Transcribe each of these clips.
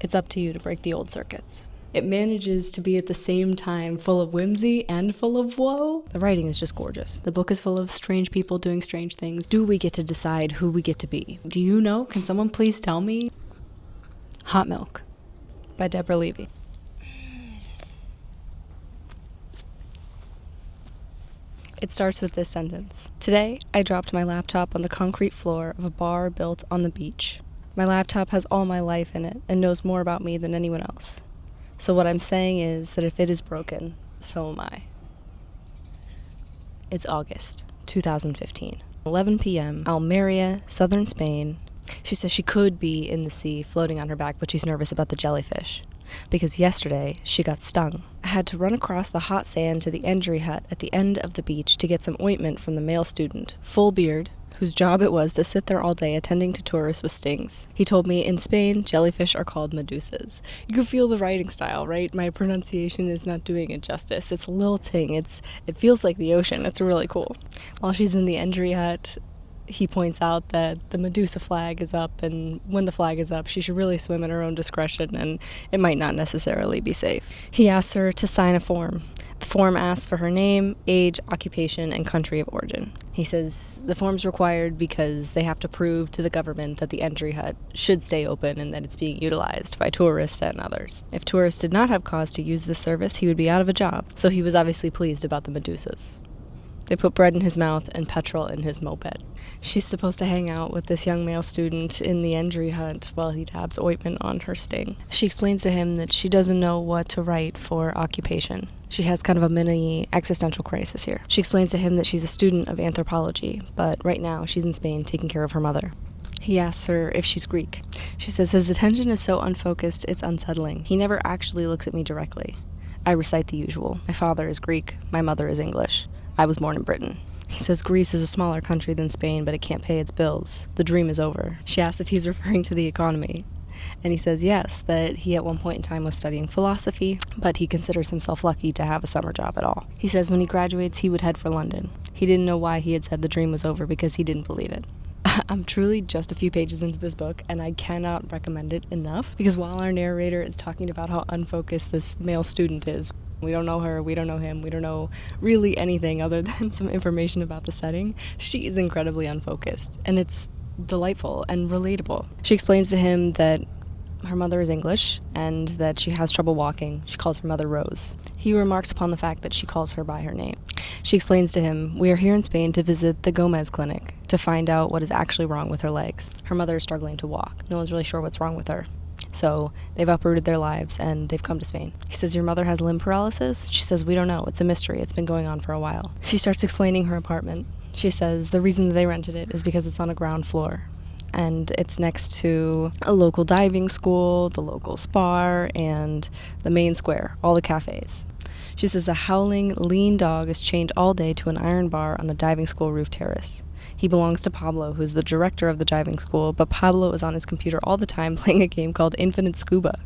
It's up to you to break the old circuits. It manages to be at the same time full of whimsy and full of woe. The writing is just gorgeous. The book is full of strange people doing strange things. Do we get to decide who we get to be? Do you know? Can someone please tell me? Hot Milk by Deborah Levy. It starts with this sentence. Today, I dropped my laptop on the concrete floor of a bar built on the beach. My laptop has all my life in it and knows more about me than anyone else. So what I'm saying is that if it is broken, so am I. It's August 2015. 11 p.m., Almeria, southern Spain. She says she could be in the sea floating on her back, but she's nervous about the jellyfish. Because yesterday, she got stung. I had to run across the hot sand to the injury hut at the end of the beach to get some ointment from the male student, full beard, whose job it was to sit there all day attending to tourists with stings. He told me in Spain, jellyfish are called medusas. You can feel the writing style, right? My pronunciation is not doing it justice. It's lilting. It feels like the ocean. It's really cool. While she's in the injury hut, he points out that the Medusa flag is up, and when the flag is up, she should really swim at her own discretion, and it might not necessarily be safe. He asks her to sign a form. The form asks for her name, age, occupation, and country of origin. He says the form's required because they have to prove to the government that the entry hut should stay open and that it's being utilized by tourists and others. If tourists did not have cause to use this service, he would be out of a job. So he was obviously pleased about the Medusas. They put bread in his mouth and petrol in his moped. She's supposed to hang out with this young male student in the injury hut while he dabs ointment on her sting. She explains to him that she doesn't know what to write for occupation. She has kind of a mini existential crisis here. She explains to him that she's a student of anthropology, but right now she's in Spain taking care of her mother. He asks her if she's Greek. She says his attention is so unfocused, it's unsettling. He never actually looks at me directly. I recite the usual. My father is Greek, my mother is English. I was born in Britain. He says Greece is a smaller country than Spain, but it can't pay its bills. The dream is over. She asks if he's referring to the economy. And he says yes, that he at one point in time was studying philosophy, but he considers himself lucky to have a summer job at all. He says when he graduates, he would head for London. He didn't know why he had said the dream was over because he didn't believe it. I'm truly just a few pages into this book, and I cannot recommend it enough, because while our narrator is talking about how unfocused this male student is, we don't know her, we don't know him, we don't know really anything other than some information about the setting. She is incredibly unfocused, and it's delightful and relatable. She explains to him that her mother is English and that she has trouble walking. She calls her mother Rose. He remarks upon the fact that she calls her by her name. She explains to him, we are here in Spain to visit the Gomez clinic to find out what is actually wrong with her legs. Her mother is struggling to walk. No one's really sure what's wrong with her. So they've uprooted their lives and they've come to Spain. He says, your mother has limb paralysis? She says, we don't know. It's a mystery. It's been going on for a while. She starts explaining her apartment. She says the reason that they rented it is because it's on a ground floor. And it's next to a local diving school, the local spa, and the main square, all the cafes. She says a howling, lean dog is chained all day to an iron bar on the diving school roof terrace. He belongs to Pablo, who's the director of the diving school, but Pablo is on his computer all the time playing a game called Infinite Scuba.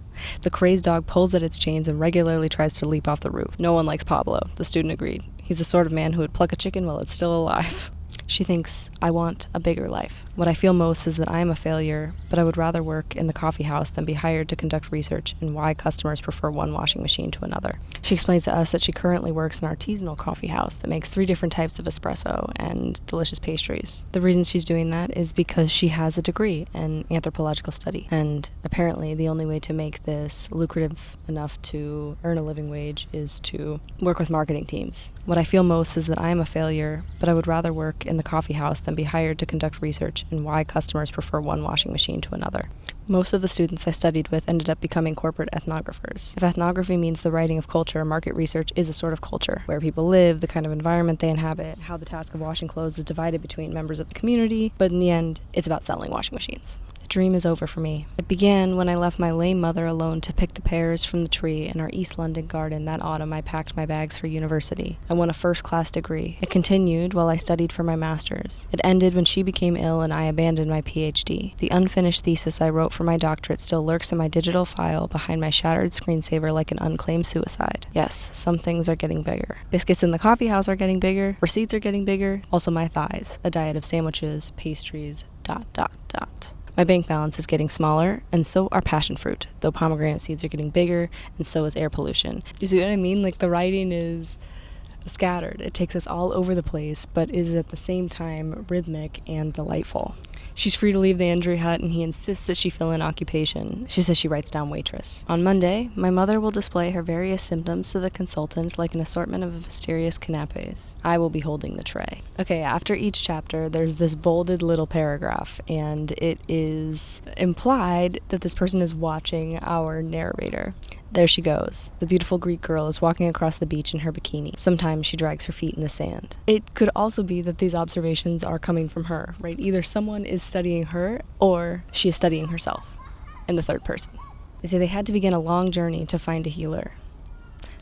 The crazed dog pulls at its chains and regularly tries to leap off the roof. No one likes Pablo, the student agreed. He's the sort of man who would pluck a chicken while it's still alive. She thinks, I want a bigger life. What I feel most is that I am a failure, but I would rather work in the coffee house than be hired to conduct research in why customers prefer one washing machine to another. She explains to us that she currently works in an artisanal coffee house that makes 3 different types of espresso and delicious pastries. The reason she's doing that is because she has a degree in anthropological study, and apparently the only way to make this lucrative enough to earn a living wage is to work with marketing teams. What I feel most is that I am a failure, but I would rather work in the coffee house than be hired to conduct research in why customers prefer one washing machine to another. Most of the students I studied with ended up becoming corporate ethnographers. If ethnography means the writing of culture, market research is a sort of culture, where people live, the kind of environment they inhabit, how the task of washing clothes is divided between members of the community, but in the end, it's about selling washing machines. The dream is over for me. It began when I left my lame mother alone to pick the pears from the tree in our East London garden that autumn I packed my bags for university. I won a first-class degree. It continued while I studied for my master's. It ended when she became ill and I abandoned my PhD. The unfinished thesis I wrote for my doctorate still lurks in my digital file behind my shattered screensaver like an unclaimed suicide. Yes, some things are getting bigger. Biscuits in the coffee house are getting bigger. Receipts are getting bigger. Also my thighs. A diet of sandwiches, pastries, ... My bank balance is getting smaller, and so are passion fruit, though pomegranate seeds are getting bigger, and so is air pollution. You see what I mean? Like, the writing is scattered. It takes us all over the place, but is at the same time rhythmic and delightful. She's free to leave the injury hut, and he insists that she fill in occupation. She says she writes down waitress. On Monday, my mother will display her various symptoms to the consultant like an assortment of mysterious canapes. I will be holding the tray. Okay, after each chapter, there's this bolded little paragraph, and it is implied that this person is watching our narrator. There she goes. The beautiful Greek girl is walking across the beach in her bikini. Sometimes she drags her feet in the sand. It could also be that these observations are coming from her, right? Either someone is studying her or she is studying herself in the third person. They say they had to begin a long journey to find a healer.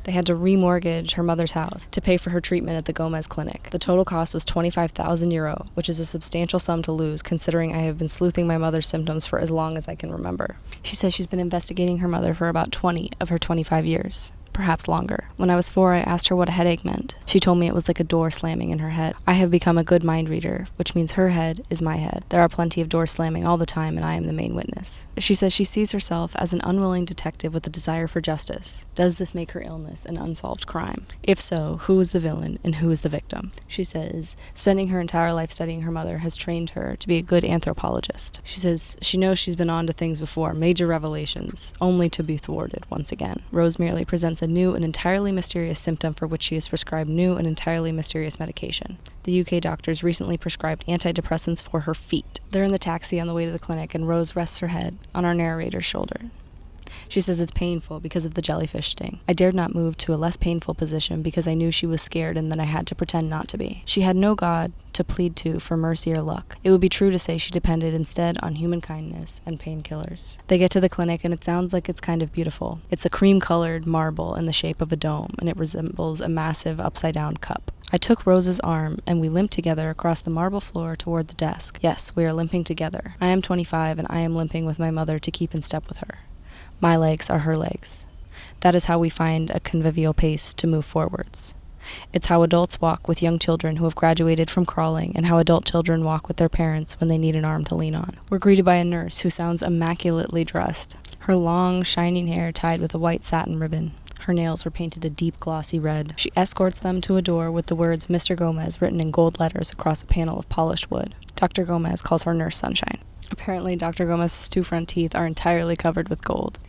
They had to remortgage her mother's house to pay for her treatment at the Gomez clinic. The total cost was €25,000, which is a substantial sum to lose considering I have been sleuthing my mother's symptoms for as long as I can remember. She says she's been investigating her mother for about 20 of her 25 years. Perhaps longer. When I was 4, I asked her what a headache meant. She told me it was like a door slamming in her head. I have become a good mind reader, which means her head is my head. There are plenty of doors slamming all the time, and I am the main witness. She says she sees herself as an unwilling detective with a desire for justice. Does this make her illness an unsolved crime? If so, who is the villain and who is the victim? She says spending her entire life studying her mother has trained her to be a good anthropologist. She says she knows she's been on to things before, major revelations, only to be thwarted once again. Rose merely presents a new and entirely mysterious symptom for which she is prescribed new and entirely mysterious medication. The UK doctors recently prescribed antidepressants for her feet. They're in the taxi on the way to the clinic, and Rose rests her head on our narrator's shoulder. She says it's painful because of the jellyfish sting. I dared not move to a less painful position because I knew she was scared and that I had to pretend not to be. She had no God to plead to for mercy or luck. It would be true to say she depended instead on human kindness and painkillers. They get to the clinic and it sounds like it's kind of beautiful. It's a cream-colored marble in the shape of a dome, and it resembles a massive upside-down cup. I took Rose's arm, and we limped together across the marble floor toward the desk. Yes, we are limping together. I am 25, and I am limping with my mother to keep in step with her. My legs are her legs. That is how we find a convivial pace to move forwards. It's how adults walk with young children who have graduated from crawling, and how adult children walk with their parents when they need an arm to lean on. We're greeted by a nurse who sounds immaculately dressed, her long, shining hair tied with a white satin ribbon. Her nails were painted a deep, glossy red. She escorts them to a door with the words Mr. Gomez written in gold letters across a panel of polished wood. Dr. Gomez calls her Nurse Sunshine. Apparently, Dr. Gomez's 2 front teeth are entirely covered with gold.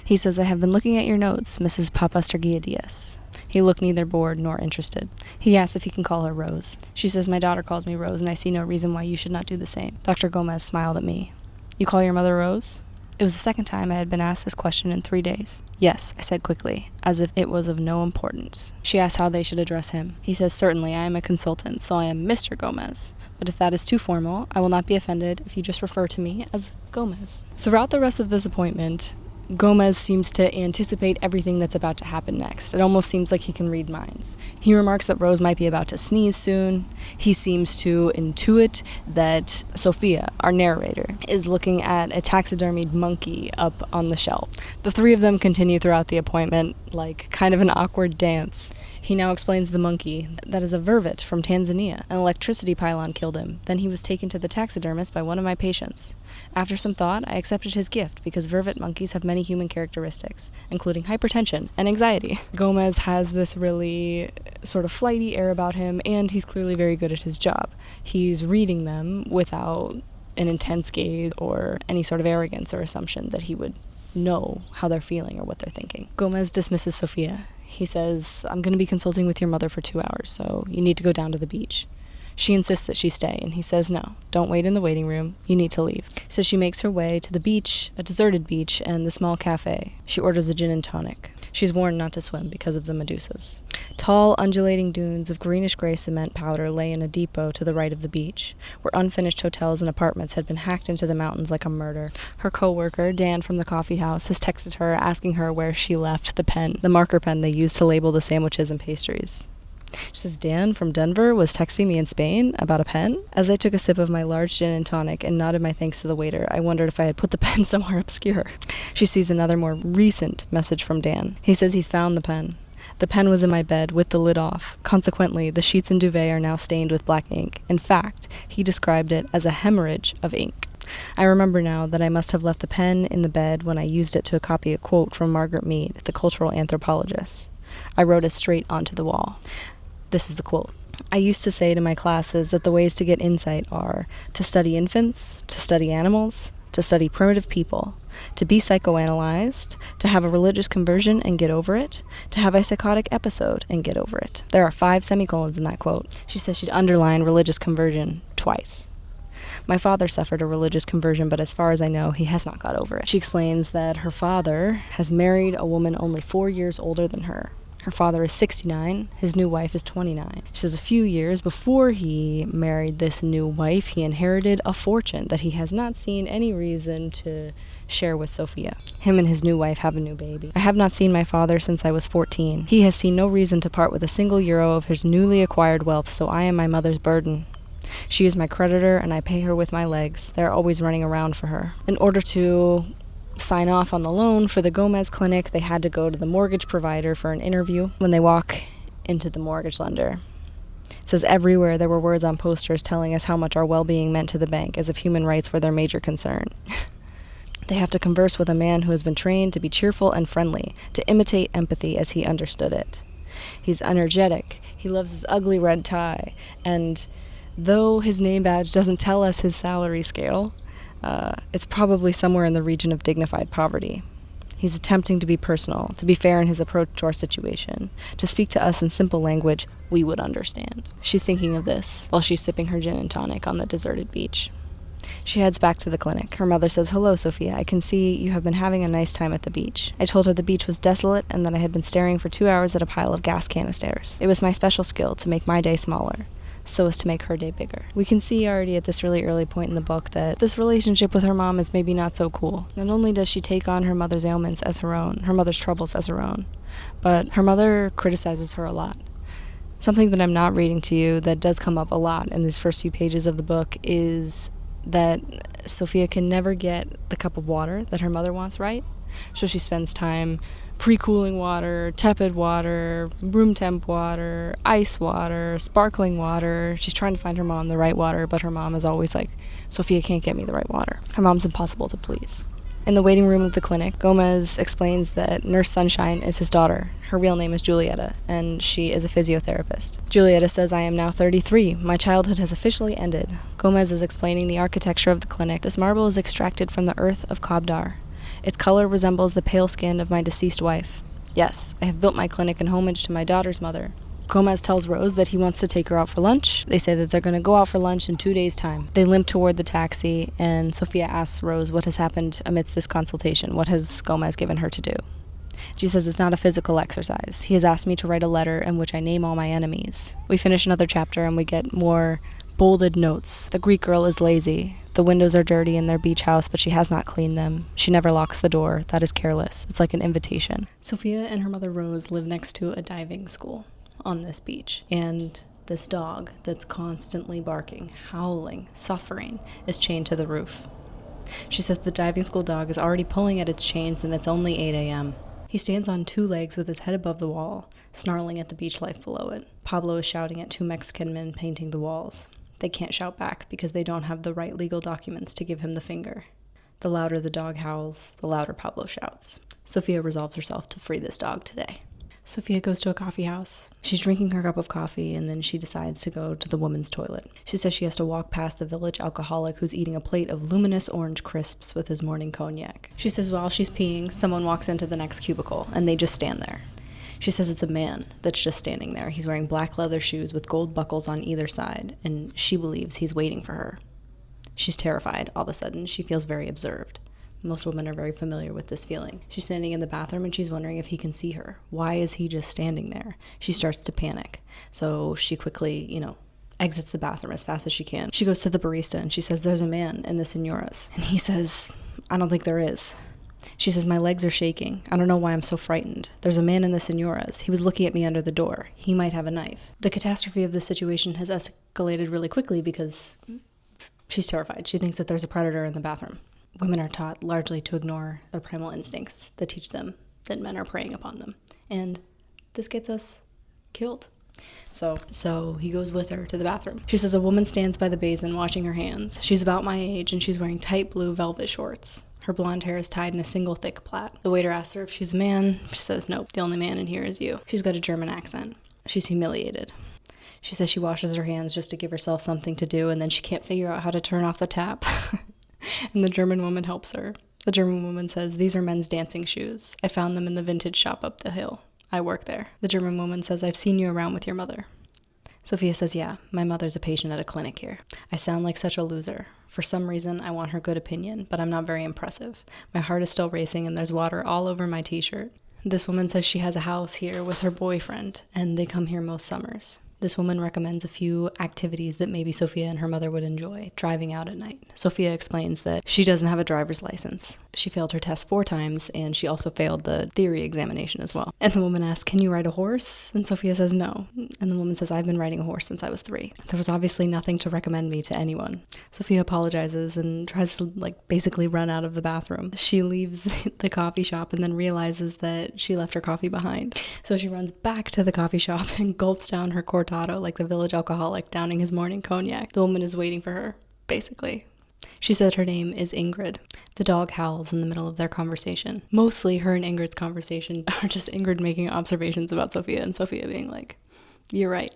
He says, I have been looking at your notes, Mrs. Papastergiadias. He looked neither bored nor interested. He asks if he can call her Rose. She says, my daughter calls me Rose, and I see no reason why you should not do the same. Dr. Gomez smiled at me. You call your mother Rose? It was the second time I had been asked this question in 3 days. Yes, I said quickly, as if it was of no importance. She asked how they should address him. He says, certainly, I am a consultant, so I am Mr. Gomez. But if that is too formal, I will not be offended if you just refer to me as Gomez. Throughout the rest of this appointment, Gomez seems to anticipate everything that's about to happen next. It almost seems like he can read minds. He remarks that Rose might be about to sneeze soon. He seems to intuit that Sophia, our narrator, is looking at a taxidermied monkey up on the shelf. The 3 of them continue throughout the appointment like kind of an awkward dance. He now explains the monkey. That is a vervet from Tanzania. An electricity pylon killed him. Then he was taken to the taxidermist by one of my patients. After some thought, I accepted his gift because vervet monkeys have many human characteristics, including hypertension and anxiety. Gomez has this really sort of flighty air about him, and he's clearly very good at his job. He's reading them without an intense gaze or any sort of arrogance or assumption that he would know how they're feeling or what they're thinking. Gomez dismisses Sophia. He says, I'm going to be consulting with your mother for 2 hours, so you need to go down to the beach. She insists that she stay, and he says, no, don't wait in the waiting room. You need to leave. So she makes her way to the beach, a deserted beach, and the small cafe. She orders a gin and tonic. She's warned not to swim because of the medusas. Tall, undulating dunes of greenish-gray cement powder lay in a depot to the right of the beach, where unfinished hotels and apartments had been hacked into the mountains like a murder. Her co-worker, Dan from the coffee house, has texted her asking her where she left the pen, the marker pen they used to label the sandwiches and pastries. She says, Dan from Denver was texting me in Spain about a pen. As I took a sip of my large gin and tonic and nodded my thanks to the waiter, I wondered if I had put the pen somewhere obscure. She sees another more recent message from Dan. He says he's found the pen. The pen was in my bed with the lid off. Consequently, the sheets and duvet are now stained with black ink. In fact, he described it as a hemorrhage of ink. I remember now that I must have left the pen in the bed when I used it to copy a quote from Margaret Mead, the cultural anthropologist. I wrote it straight onto the wall. This is the quote. I used to say to my classes that the ways to get insight are to study infants, to study animals, to study primitive people, to be psychoanalyzed, to have a religious conversion and get over it, to have a psychotic episode and get over it. There are 5 semicolons in that quote. She says she'd underline religious conversion twice. My father suffered a religious conversion, but as far as I know, he has not got over it. She explains that her father has married a woman only 4 years older than her. Her father is 69, his new wife is 29. She says a few years before he married this new wife, he inherited a fortune that he has not seen any reason to share with Sophia. Him and his new wife have a new baby. I have not seen my father since I was 14. He has seen no reason to part with a single euro of his newly acquired wealth, so I am my mother's burden. She is my creditor, and I pay her with my legs. They are always running around for her. In order to sign off on the loan for the Gomez clinic, they had to go to the mortgage provider for an interview. When they walk into the mortgage lender, it says everywhere there were words on posters telling us how much our well-being meant to the bank, as if human rights were their major concern. They have to converse with a man who has been trained to be cheerful and friendly, to imitate empathy as he understood it. He's energetic. He loves his ugly red tie. And though his name badge doesn't tell us his salary scale, it's probably somewhere in the region of dignified poverty. He's attempting to be personal, to be fair in his approach to our situation, to speak to us in simple language we would understand. She's thinking of this while she's sipping her gin and tonic on the deserted beach. She heads back to the clinic. Her mother says, "Hello, Sophia. I can see you have been having a nice time at the beach." I told her the beach was desolate and that I had been staring for 2 hours at a pile of gas canisters. It was my special skill to make my day smaller, so as to make her day bigger. We can see already at this really early point in the book that this relationship with her mom is maybe not so cool. Not only does she take on her mother's ailments as her own, her mother's troubles as her own, but her mother criticizes her a lot. Something that I'm not reading to you that does come up a lot in these first few pages of the book is that Sophia can never get the cup of water that her mother wants right. So she spends time pre-cooling water, tepid water, room temp water, ice water, sparkling water. She's trying to find her mom the right water, but her mom is always like, "Sophia can't get me the right water." Her mom's impossible to please. In the waiting room of the clinic, Gomez explains that Nurse Sunshine is his daughter. Her real name is Julieta, and she is a physiotherapist. Julieta says, "I am now 33. My childhood has officially ended." Gomez is explaining the architecture of the clinic. This marble is extracted from the earth of Kobdar. Its color resembles the pale skin of my deceased wife. Yes, I have built my clinic in homage to my daughter's mother. Gomez tells Rose that he wants to take her out for lunch. They say that they're going to go out for lunch in 2 days' time. They limp toward the taxi, and Sophia asks Rose what has happened amidst this consultation. What has Gomez given her to do? She says it's not a physical exercise. He has asked me to write a letter in which I name all my enemies. We finish another chapter and we get more bolded notes. The Greek girl is lazy. The windows are dirty in their beach house, but she has not cleaned them. She never locks the door. That is careless. It's like an invitation. Sophia and her mother Rose live next to a diving school on this beach, and this dog that's constantly barking, howling, suffering, is chained to the roof. She says the diving school dog is already pulling at its chains and it's only 8 a.m. He stands on 2 legs with his head above the wall, snarling at the beach life below it. Pablo is shouting at 2 Mexican men painting the walls. They can't shout back because they don't have the right legal documents to give him the finger. The louder the dog howls, the louder Pablo shouts. Sophia resolves herself to free this dog today. Sophia goes to a coffee house. She's drinking her cup of coffee, and then she decides to go to the women's toilet. She says she has to walk past the village alcoholic who's eating a plate of luminous orange crisps with his morning cognac. She says while she's peeing, someone walks into the next cubicle, and they just stand there. She says it's a man that's just standing there. He's wearing black leather shoes with gold buckles on either side, and she believes he's waiting for her. She's terrified all of a sudden. She feels very observed. Most women are very familiar with this feeling. She's standing in the bathroom and she's wondering if he can see her. Why is he just standing there? She starts to panic. So she quickly, exits the bathroom as fast as she can. She goes to the barista and she says, "There's a man in the Senora's." And he says, "I don't think there is." She says, "My legs are shaking. I don't know why I'm so frightened. There's a man in the Senora's. He was looking at me under the door. He might have a knife." The catastrophe of this situation has escalated really quickly because she's terrified. She thinks that there's a predator in the bathroom. Women are taught largely to ignore their primal instincts that teach them that men are preying upon them. And this gets us killed. So he goes with her to the bathroom. She says a woman stands by the basin washing her hands. She's about my age and she's wearing tight blue velvet shorts. Her blonde hair is tied in a single thick plait. The waiter asks her if she's a man. She says, nope, the only man in here is you. She's got a German accent. She's humiliated. She says she washes her hands just to give herself something to do, and then she can't figure out how to turn off the tap. And the German woman helps her. The German woman says, these are men's dancing shoes. I found them in the vintage shop up the hill. I work there. The German woman says, I've seen you around with your mother. Sophia says, yeah, my mother's a patient at a clinic here. I sound like such a loser. For some reason, I want her good opinion, but I'm not very impressive. My heart is still racing and there's water all over my t-shirt. This woman says she has a house here with her boyfriend, and they come here most summers. This woman recommends a few activities that maybe Sophia and her mother would enjoy, driving out at night. Sophia explains that she doesn't have a driver's license. She failed her test 4 times, and she also failed the theory examination as well. And the woman asks, can you ride a horse? And Sophia says no. And the woman says, I've been riding a horse since I was 3. There was obviously nothing to recommend me to anyone. Sophia apologizes and tries to, basically run out of the bathroom. She leaves the coffee shop and then realizes that she left her coffee behind. So she runs back to the coffee shop and gulps down her cortado like the village alcoholic downing his morning cognac. The woman is waiting for her, basically. She said her name is Ingrid. The dog howls in the middle of their conversation. Mostly her and Ingrid's conversation are just Ingrid making observations about Sophia and Sophia being like, you're right.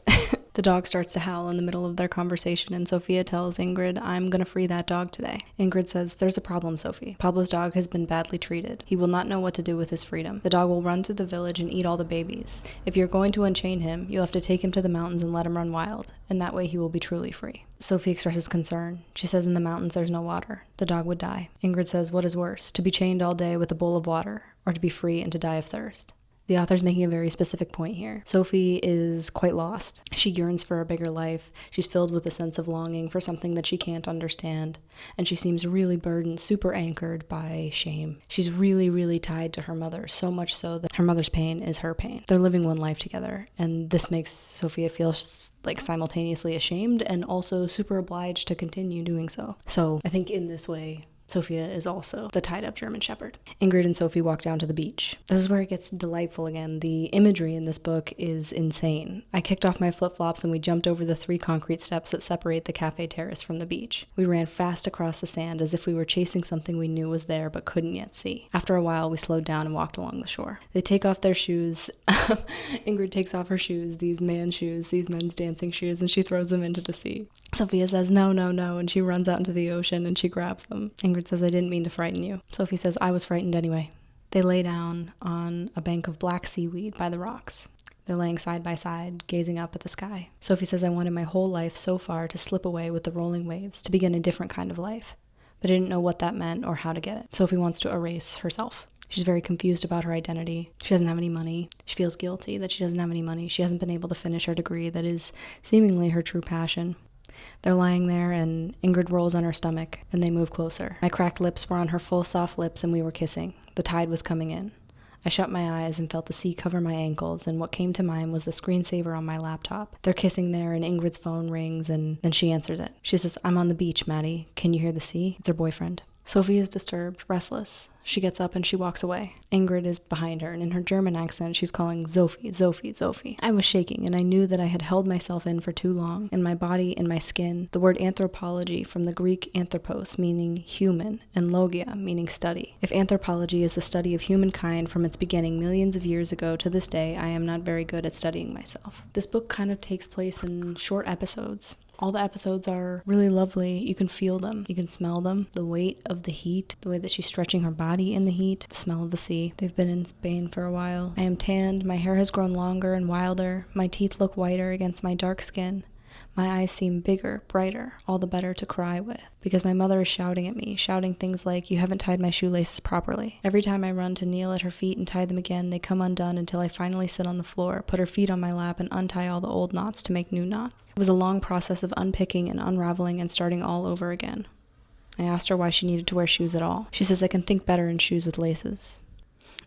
The dog starts to howl in the middle of their conversation, and Sophia tells Ingrid, I'm gonna free that dog today. Ingrid says, there's a problem, Sophie. Pablo's dog has been badly treated. He will not know what to do with his freedom. The dog will run through the village and eat all the babies. If you're going to unchain him, you'll have to take him to the mountains and let him run wild, and that way he will be truly free. Sophie expresses concern. She says in the mountains there's no water. The dog would die. Ingrid says, what is worse, to be chained all day with a bowl of water, or to be free and to die of thirst? The author's making a very specific point here. Sophie is quite lost. She yearns for a bigger life. She's filled with a sense of longing for something that she can't understand. And she seems really burdened, super anchored by shame. She's really, really tied to her mother, so much so that her mother's pain is her pain. They're living one life together, and this makes Sophia feel simultaneously ashamed and also super obliged to continue doing so. So I think in this way, Sophia is also the tied-up German Shepherd. Ingrid and Sophie walk down to the beach. This is where it gets delightful again. The imagery in this book is insane. I kicked off my flip-flops and we jumped over the 3 concrete steps that separate the cafe terrace from the beach. We ran fast across the sand as if we were chasing something we knew was there but couldn't yet see. After a while, we slowed down and walked along the shore. They take off their shoes. Ingrid takes off her shoes, these men's dancing shoes, and she throws them into the sea. Sophia says, no, no, no, and she runs out into the ocean and she grabs them. Ingrid says, I didn't mean to frighten you. Sophie says, I was frightened anyway. They lay down on a bank of black seaweed by the rocks. They're laying side by side, gazing up at the sky. Sophie says, I wanted my whole life so far to slip away with the rolling waves, to begin a different kind of life. But I didn't know what that meant or how to get it. Sophie wants to erase herself. She's very confused about her identity. She doesn't have any money. She feels guilty that she doesn't have any money. She hasn't been able to finish her degree that is seemingly her true passion. They're lying there, and Ingrid rolls on her stomach, and they move closer. My cracked lips were on her full, soft lips, and we were kissing. The tide was coming in. I shut my eyes and felt the sea cover my ankles, and what came to mind was the screensaver on my laptop. They're kissing there, and Ingrid's phone rings, and then she answers it. She says, I'm on the beach, Maddie. Can you hear the sea? It's her boyfriend. Sophie is disturbed, restless. She gets up and she walks away. Ingrid is behind her, and in her German accent, she's calling Sophie, Sophie, Sophie. I was shaking, and I knew that I had held myself in for too long. In my body, in my skin, the word anthropology, from the Greek anthropos, meaning human, and logia, meaning study. If anthropology is the study of humankind from its beginning millions of years ago to this day, I am not very good at studying myself. This book kind of takes place in short episodes. All the episodes are really lovely. You can feel them. You can smell them. The weight of the heat, the way that she's stretching her body in the heat, the smell of the sea. They've been in Spain for a while. I am tanned. My hair has grown longer and wilder. My teeth look whiter against my dark skin. My eyes seem bigger, brighter, all the better to cry with, because my mother is shouting at me, shouting things like, you haven't tied my shoelaces properly. Every time I run to kneel at her feet and tie them again, they come undone until I finally sit on the floor, put her feet on my lap, and untie all the old knots to make new knots. It was a long process of unpicking and unraveling and starting all over again. I asked her why she needed to wear shoes at all. She says I can think better in shoes with laces.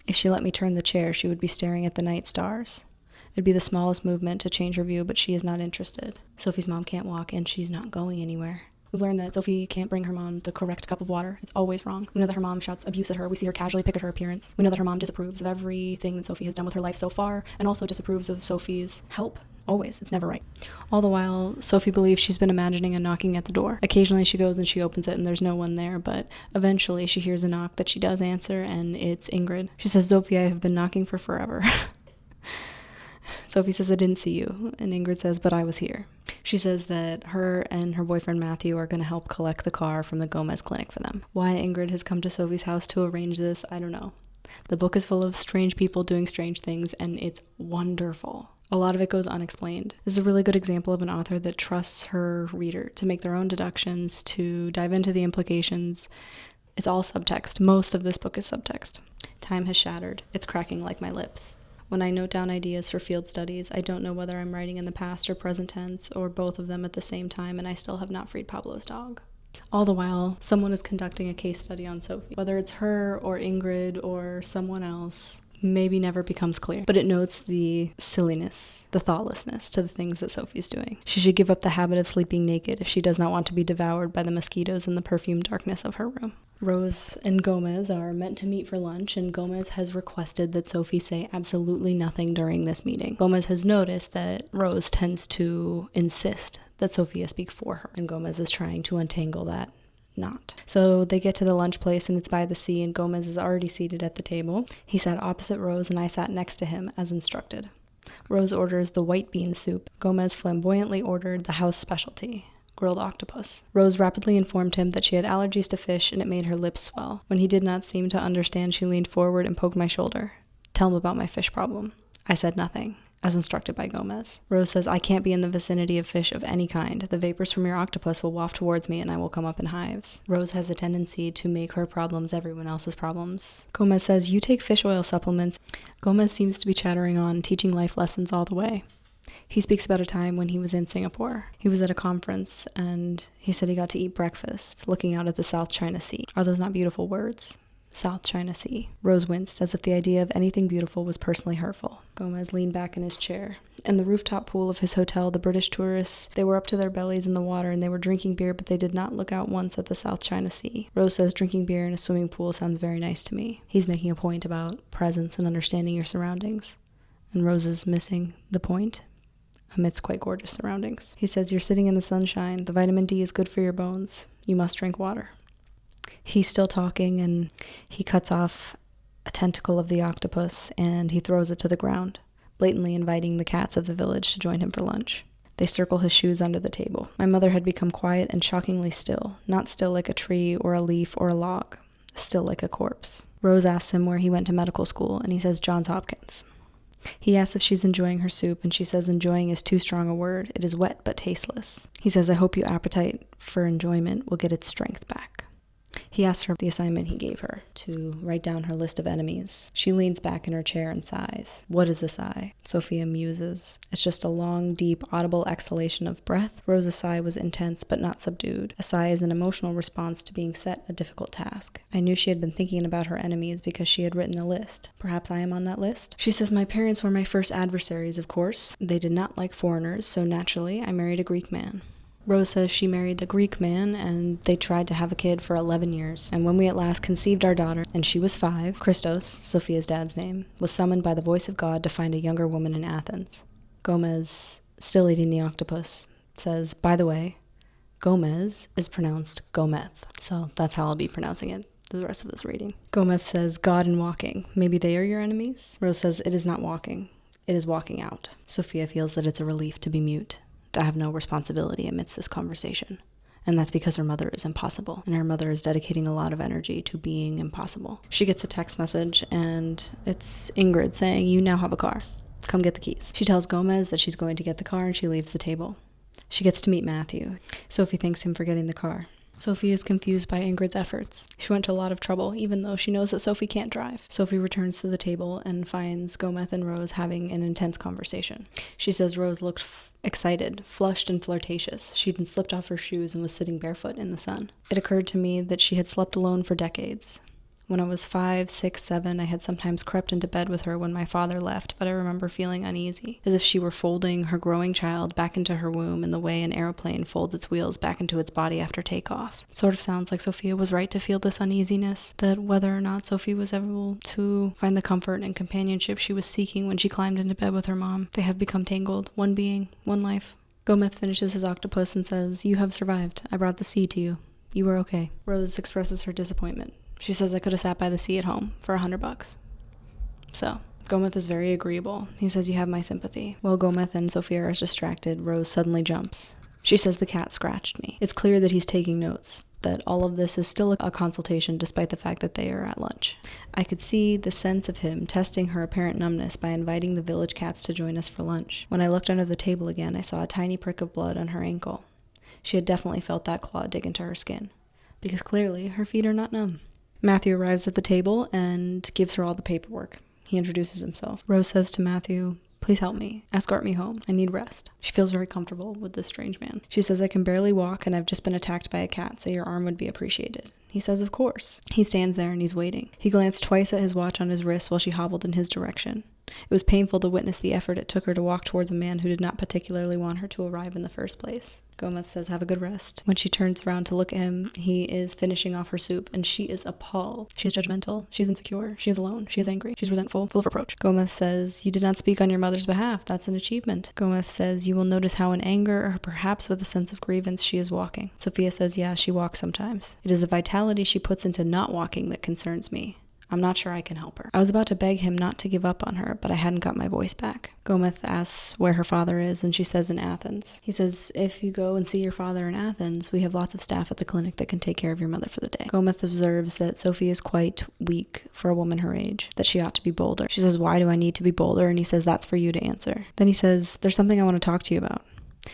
If she let me turn the chair, she would be staring at the night stars. It'd be the smallest movement to change her view, but she is not interested. Sophie's mom can't walk, and she's not going anywhere. We've learned that Sophie can't bring her mom the correct cup of water. It's always wrong. We know that her mom shouts abuse at her. We see her casually pick at her appearance. We know that her mom disapproves of everything that Sophie has done with her life so far, and also disapproves of Sophie's help Always. It's never right. All the while, Sophie believes she's been imagining a knocking at the door. Occasionally she goes and she opens it and there's no one there, but eventually she hears a knock that she does answer, and it's Ingrid. She says, "Sophie, I have been knocking for forever." Sophie says, "I didn't see you." And Ingrid says, "But I was here." She says that her and her boyfriend Matthew are going to help collect the car from the Gomez clinic for them. Why Ingrid has come to Sophie's house to arrange this, I don't know. The book is full of strange people doing strange things, and it's wonderful. A lot of it goes unexplained. This is a really good example of an author that trusts her reader to make their own deductions, to dive into the implications. It's all subtext. Most of this book is subtext. Time has shattered. It's cracking like my lips. When I note down ideas for field studies, I don't know whether I'm writing in the past or present tense, or both of them at the same time, and I still have not freed Pablo's dog. All the while, someone is conducting a case study on Sophie. Whether it's her or Ingrid or someone else, maybe never becomes clear, but it notes the silliness, the thoughtlessness to the things that Sophie's doing. She should give up the habit of sleeping naked if she does not want to be devoured by the mosquitoes in the perfumed darkness of her room. Rose and Gomez are meant to meet for lunch, and Gomez has requested that Sophie say absolutely nothing during this meeting. Gomez has noticed that Rose tends to insist that Sophia speak for her, and Gomez is trying to untangle that knot. So they get to the lunch place, and it's by the sea, and Gomez is already seated at the table. He sat opposite Rose, and I sat next to him, as instructed. Rose orders the white bean soup. Gomez flamboyantly ordered the house specialty, grilled octopus. Rose rapidly informed him that she had allergies to fish, and it made her lips swell. When he did not seem to understand, she leaned forward and poked my shoulder. "Tell him about my fish problem." I said nothing, as instructed by Gomez. Rose says, "I can't be in the vicinity of fish of any kind. The vapors from your octopus will waft towards me and I will come up in hives." Rose has a tendency to make her problems everyone else's problems. Gomez says, "You take fish oil supplements." Gomez seems to be chattering on, teaching life lessons all the way. He speaks about a time when he was in Singapore. He was at a conference, and he said he got to eat breakfast, looking out at the South China Sea. Are those not beautiful words? South China Sea. Rose winced, as if the idea of anything beautiful was personally hurtful. Gomez leaned back in his chair. In the rooftop pool of his hotel, the British tourists, they were up to their bellies in the water, and they were drinking beer, but they did not look out once at the South China Sea. Rose says drinking beer in a swimming pool sounds very nice to me. He's making a point about presence and understanding your surroundings. And Rose is missing the point amidst quite gorgeous surroundings. He says, "You're sitting in the sunshine. The vitamin D is good for your bones. You must drink water." He's still talking, and he cuts off a tentacle of the octopus, and he throws it to the ground, blatantly inviting the cats of the village to join him for lunch. They circle his shoes under the table. My mother had become quiet and shockingly still, not still like a tree or a leaf or a log, still like a corpse. Rose asks him where he went to medical school, and he says Johns Hopkins. He asks if she's enjoying her soup, and she says enjoying is too strong a word. It is wet but tasteless. He says, "I hope your appetite for enjoyment will get its strength back." He asks her the assignment he gave her, to write down her list of enemies. She leans back in her chair and sighs. What is a sigh? Sophia muses. It's just a long, deep, audible exhalation of breath. Rose's sigh was intense but not subdued. A sigh is an emotional response to being set a difficult task. I knew she had been thinking about her enemies because she had written a list. Perhaps I am on that list? She says, "My parents were my first adversaries, of course. They did not like foreigners, so naturally I married a Greek man." Rose says she married a Greek man, and they tried to have a kid for 11 years. And when we at last conceived our daughter, and she was 5, Christos, Sophia's dad's name, was summoned by the voice of God to find a younger woman in Athens. Gomez, still eating the octopus, says, "By the way, Gomez is pronounced Gomez." So that's how I'll be pronouncing it the rest of this reading. Gomez says, "God and walking. Maybe they are your enemies?" Rose says, "It is not walking. It is walking out." Sophia feels that it's a relief to be mute, to have no responsibility amidst this conversation. And that's because her mother is impossible, and her mother is dedicating a lot of energy to being impossible. She gets a text message, and it's Ingrid saying, "You now have a car. Come get the keys." She tells Gomez that she's going to get the car, and she leaves the table. She gets to meet Matthew. Sophie thanks him for getting the car. Sophie is confused by Ingrid's efforts. She went to a lot of trouble, even though she knows that Sophie can't drive. Sophie returns to the table and finds Gomez and Rose having an intense conversation. She says Rose looked excited, flushed, and flirtatious. She'd been slipped off her shoes and was sitting barefoot in the sun. It occurred to me that she had slept alone for decades. When I was 5, 6, 7, I had sometimes crept into bed with her when my father left, but I remember feeling uneasy, as if she were folding her growing child back into her womb in the way an airplane folds its wheels back into its body after takeoff. Sort of sounds like Sophia was right to feel this uneasiness, that whether or not Sophie was able to find the comfort and companionship she was seeking when she climbed into bed with her mom, they have become tangled, one being, one life. Gomez finishes his octopus and says, "You have survived. I brought the sea to you. You were okay." Rose expresses her disappointment. She says, "I could have sat by the sea at home for $100. So, Gomez is very agreeable. He says, "You have my sympathy." While Gomez and Sophia are distracted, Rose suddenly jumps. She says, "The cat scratched me." It's clear that he's taking notes, that all of this is still a consultation despite the fact that they are at lunch. I could see the sense of him testing her apparent numbness by inviting the village cats to join us for lunch. When I looked under the table again, I saw a tiny prick of blood on her ankle. She had definitely felt that claw dig into her skin, because clearly her feet are not numb. Matthew arrives at the table and gives her all the paperwork. He introduces himself. Rose says to Matthew, "Please help me. Escort me home. I need rest." She feels very comfortable with this strange man. She says, "I can barely walk and I've just been attacked by a cat, so your arm would be appreciated." He says, "Of course." He stands there and he's waiting. He glanced twice at his watch on his wrist while she hobbled in his direction. It was painful to witness the effort it took her to walk towards a man who did not particularly want her to arrive in the first place. Gomez says, "Have a good rest." When she turns around to look at him, he is finishing off her soup, and she is appalled. She is judgmental. She is insecure. She is alone. She is angry. She is resentful, full of reproach. Gomez says, "You did not speak on your mother's behalf. That's an achievement." Gomez says, "You will notice how in anger, or perhaps with a sense of grievance, she is walking." Sophia says, "Yeah, she walks sometimes. It is the vitality she puts into not walking that concerns me. I'm not sure I can help her." I was about to beg him not to give up on her, but I hadn't got my voice back. Gomez asks where her father is, and she says in Athens. He says, "If you go and see your father in Athens, we have lots of staff at the clinic that can take care of your mother for the day." Gomez observes that Sophie is quite weak for a woman her age, that she ought to be bolder. She says, "Why do I need to be bolder?" And he says, "That's for you to answer." Then he says, "There's something I want to talk to you about."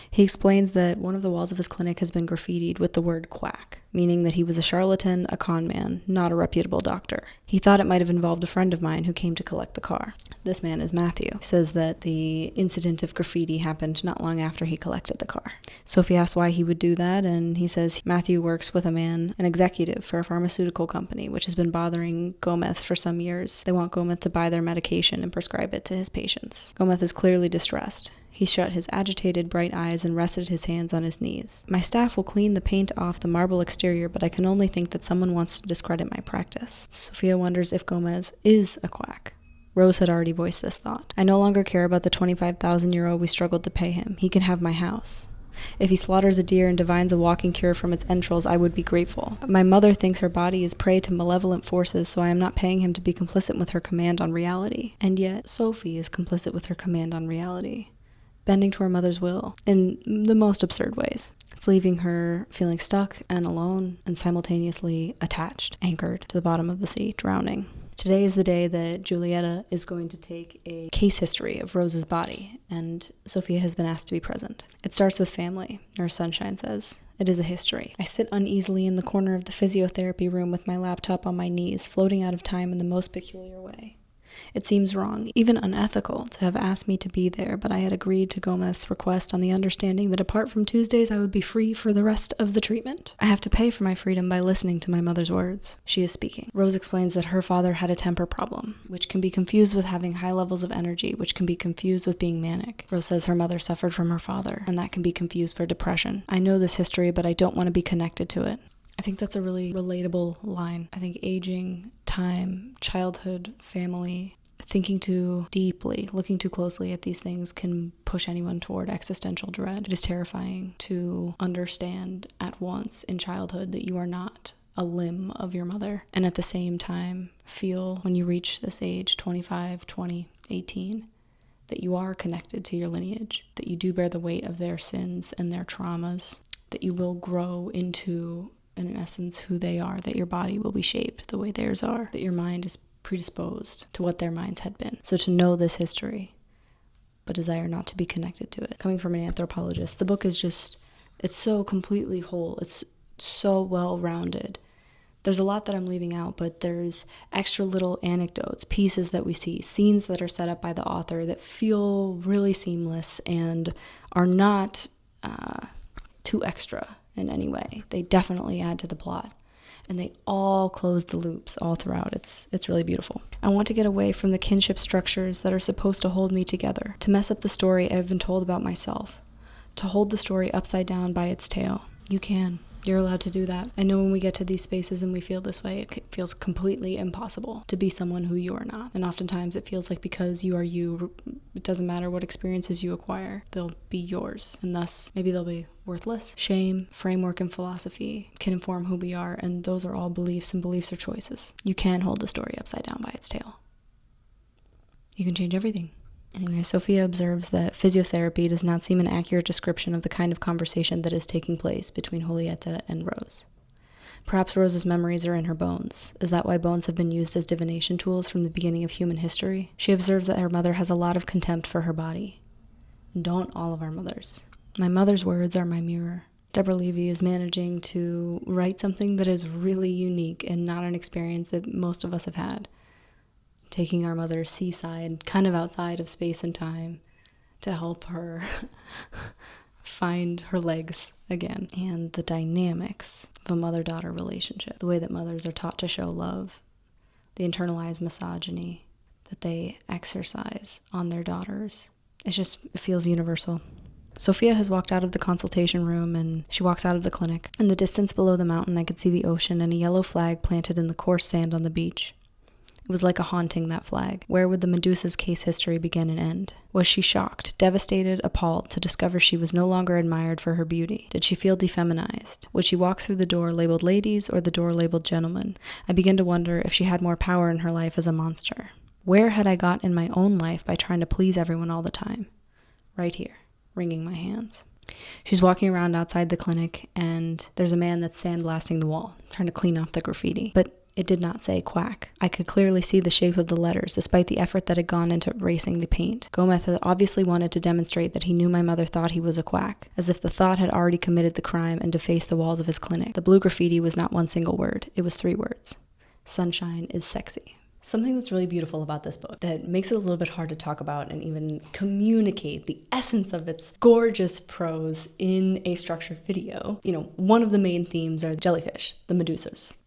He explains that one of the walls of his clinic has been graffitied with the word quack, meaning that he was a charlatan, a con man, not a reputable doctor. He thought it might have involved a friend of mine who came to collect the car. This man is Matthew. He says that the incident of graffiti happened not long after he collected the car. Sophie asks why he would do that, and he says Matthew works with an executive for a pharmaceutical company, which has been bothering Gomez for some years. They want Gomez to buy their medication and prescribe it to his patients. Gomez is clearly distressed. He shut his agitated, bright eyes and rested his hands on his knees. "My staff will clean the paint off the marble exterior, but I can only think that someone wants to discredit my practice." Sophia wonders if Gomez is a quack. Rose had already voiced this thought. "I no longer care about the 25,000 euro we struggled to pay him. He can have my house. If he slaughters a deer and divines a walking cure from its entrails, I would be grateful. My mother thinks her body is prey to malevolent forces, so I am not paying him to be complicit with her command on reality." And yet, Sophie is complicit with her command on reality, bending to her mother's will in the most absurd ways. It's leaving her feeling stuck and alone and simultaneously attached, anchored to the bottom of the sea, drowning. Today is the day that Giulietta is going to take a case history of Rose's body, and Sophia has been asked to be present. It starts with family, Nurse Sunshine says. It is a history. I sit uneasily in the corner of the physiotherapy room with my laptop on my knees, floating out of time in the most peculiar way. It seems wrong, even unethical, to have asked me to be there, but I had agreed to Gomez's request on the understanding that apart from Tuesdays, I would be free for the rest of the treatment. I have to pay for my freedom by listening to my mother's words. She is speaking. Rose explains that her father had a temper problem, which can be confused with having high levels of energy, which can be confused with being manic. Rose says her mother suffered from her father, and that can be confused for depression. I know this history, but I don't want to be connected to it. I think that's a really relatable line. I think aging, time, childhood, family, thinking too deeply, looking too closely at these things can push anyone toward existential dread. It is terrifying to understand at once in childhood that you are not a limb of your mother, and at the same time feel when you reach this age, 25, 20, 18, that you are connected to your lineage, that you do bear the weight of their sins and their traumas, that you will grow into, in essence, who they are, that your body will be shaped the way theirs are, that your mind is predisposed to what their minds had been. So to know this history, but desire not to be connected to it. Coming from an anthropologist, the book is just, it's so completely whole. It's so well-rounded. There's a lot that I'm leaving out, but there's extra little anecdotes, pieces that we see, scenes that are set up by the author that feel really seamless and are not too extra in any way. They definitely add to the plot. And they all close the loops all throughout. It's really beautiful. I want to get away from the kinship structures that are supposed to hold me together, to mess up the story I've been told about myself, to hold the story upside down by its tail. You can. You're allowed to do that. I know when we get to these spaces and we feel this way, it feels completely impossible to be someone who you are not. And oftentimes it feels like because you are you, it doesn't matter what experiences you acquire, they'll be yours. And thus, maybe they'll be worthless. Shame, framework, and philosophy can inform who we are, and those are all beliefs, and beliefs are choices. You can hold the story upside down by its tail. You can change everything. Anyway, Sophia observes that physiotherapy does not seem an accurate description of the kind of conversation that is taking place between Julieta and Rose. Perhaps Rose's memories are in her bones. Is that why bones have been used as divination tools from the beginning of human history? She observes that her mother has a lot of contempt for her body. Don't all of our mothers. My mother's words are my mirror. Deborah Levy is managing to write something that is really unique and not an experience that most of us have had. Taking our mother seaside, kind of outside of space and time, to help her find her legs again. And the dynamics of a mother-daughter relationship, the way that mothers are taught to show love, the internalized misogyny that they exercise on their daughters. It feels universal. Sophia has walked out of the consultation room, and she walks out of the clinic. In the distance below the mountain, I could see the ocean and a yellow flag planted in the coarse sand on the beach. It was like a haunting, that flag. Where would the Medusa's case history begin and end? Was she shocked, devastated, appalled to discover she was no longer admired for her beauty? Did she feel defeminized? Would she walk through the door labeled ladies or the door labeled gentlemen? I began to wonder if she had more power in her life as a monster. Where had I got in my own life by trying to please everyone all the time? Right here, wringing my hands. She's walking around outside the clinic, and there's a man that's sandblasting the wall, trying to clean off the graffiti. But it did not say quack. I could clearly see the shape of the letters, despite the effort that had gone into erasing the paint. Gomez had obviously wanted to demonstrate that he knew my mother thought he was a quack, as if the thought had already committed the crime and defaced the walls of his clinic. The blue graffiti was not one single word. It was 3 words. Sunshine is sexy. Something that's really beautiful about this book that makes it a little bit hard to talk about and even communicate the essence of its gorgeous prose in a structured video. One of the main themes are jellyfish, the Medusas.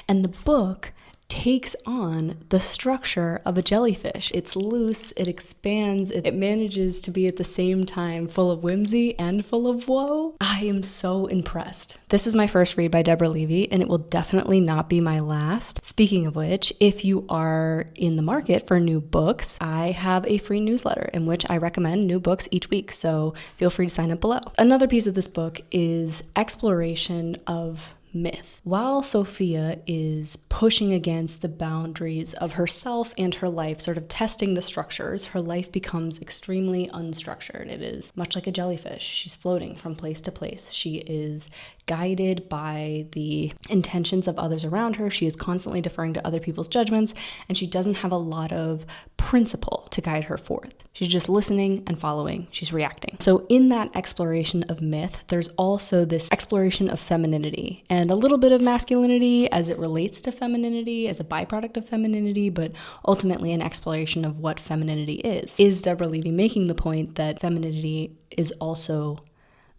And the book takes on the structure of a jellyfish. It's loose, it expands, it manages to be at the same time full of whimsy and full of woe. I am so impressed. This is my first read by Deborah Levy, and it will definitely not be my last. Speaking of which, if you are in the market for new books, I have a free newsletter in which I recommend new books each week, so feel free to sign up below. Another piece of this book is exploration of myth. While Sophia is pushing against the boundaries of herself and her life, sort of testing the structures, her life becomes extremely unstructured. It is much like a jellyfish. She's floating from place to place. She is guided by the intentions of others around her. She is constantly deferring to other people's judgments, and she doesn't have a lot of principle to guide her forth. She's just listening and following. She's reacting. So in that exploration of myth, there's also this exploration of femininity and a little bit of masculinity as it relates to femininity, as a byproduct of femininity, but ultimately an exploration of what femininity is. Is Deborah Levy making the point that femininity is also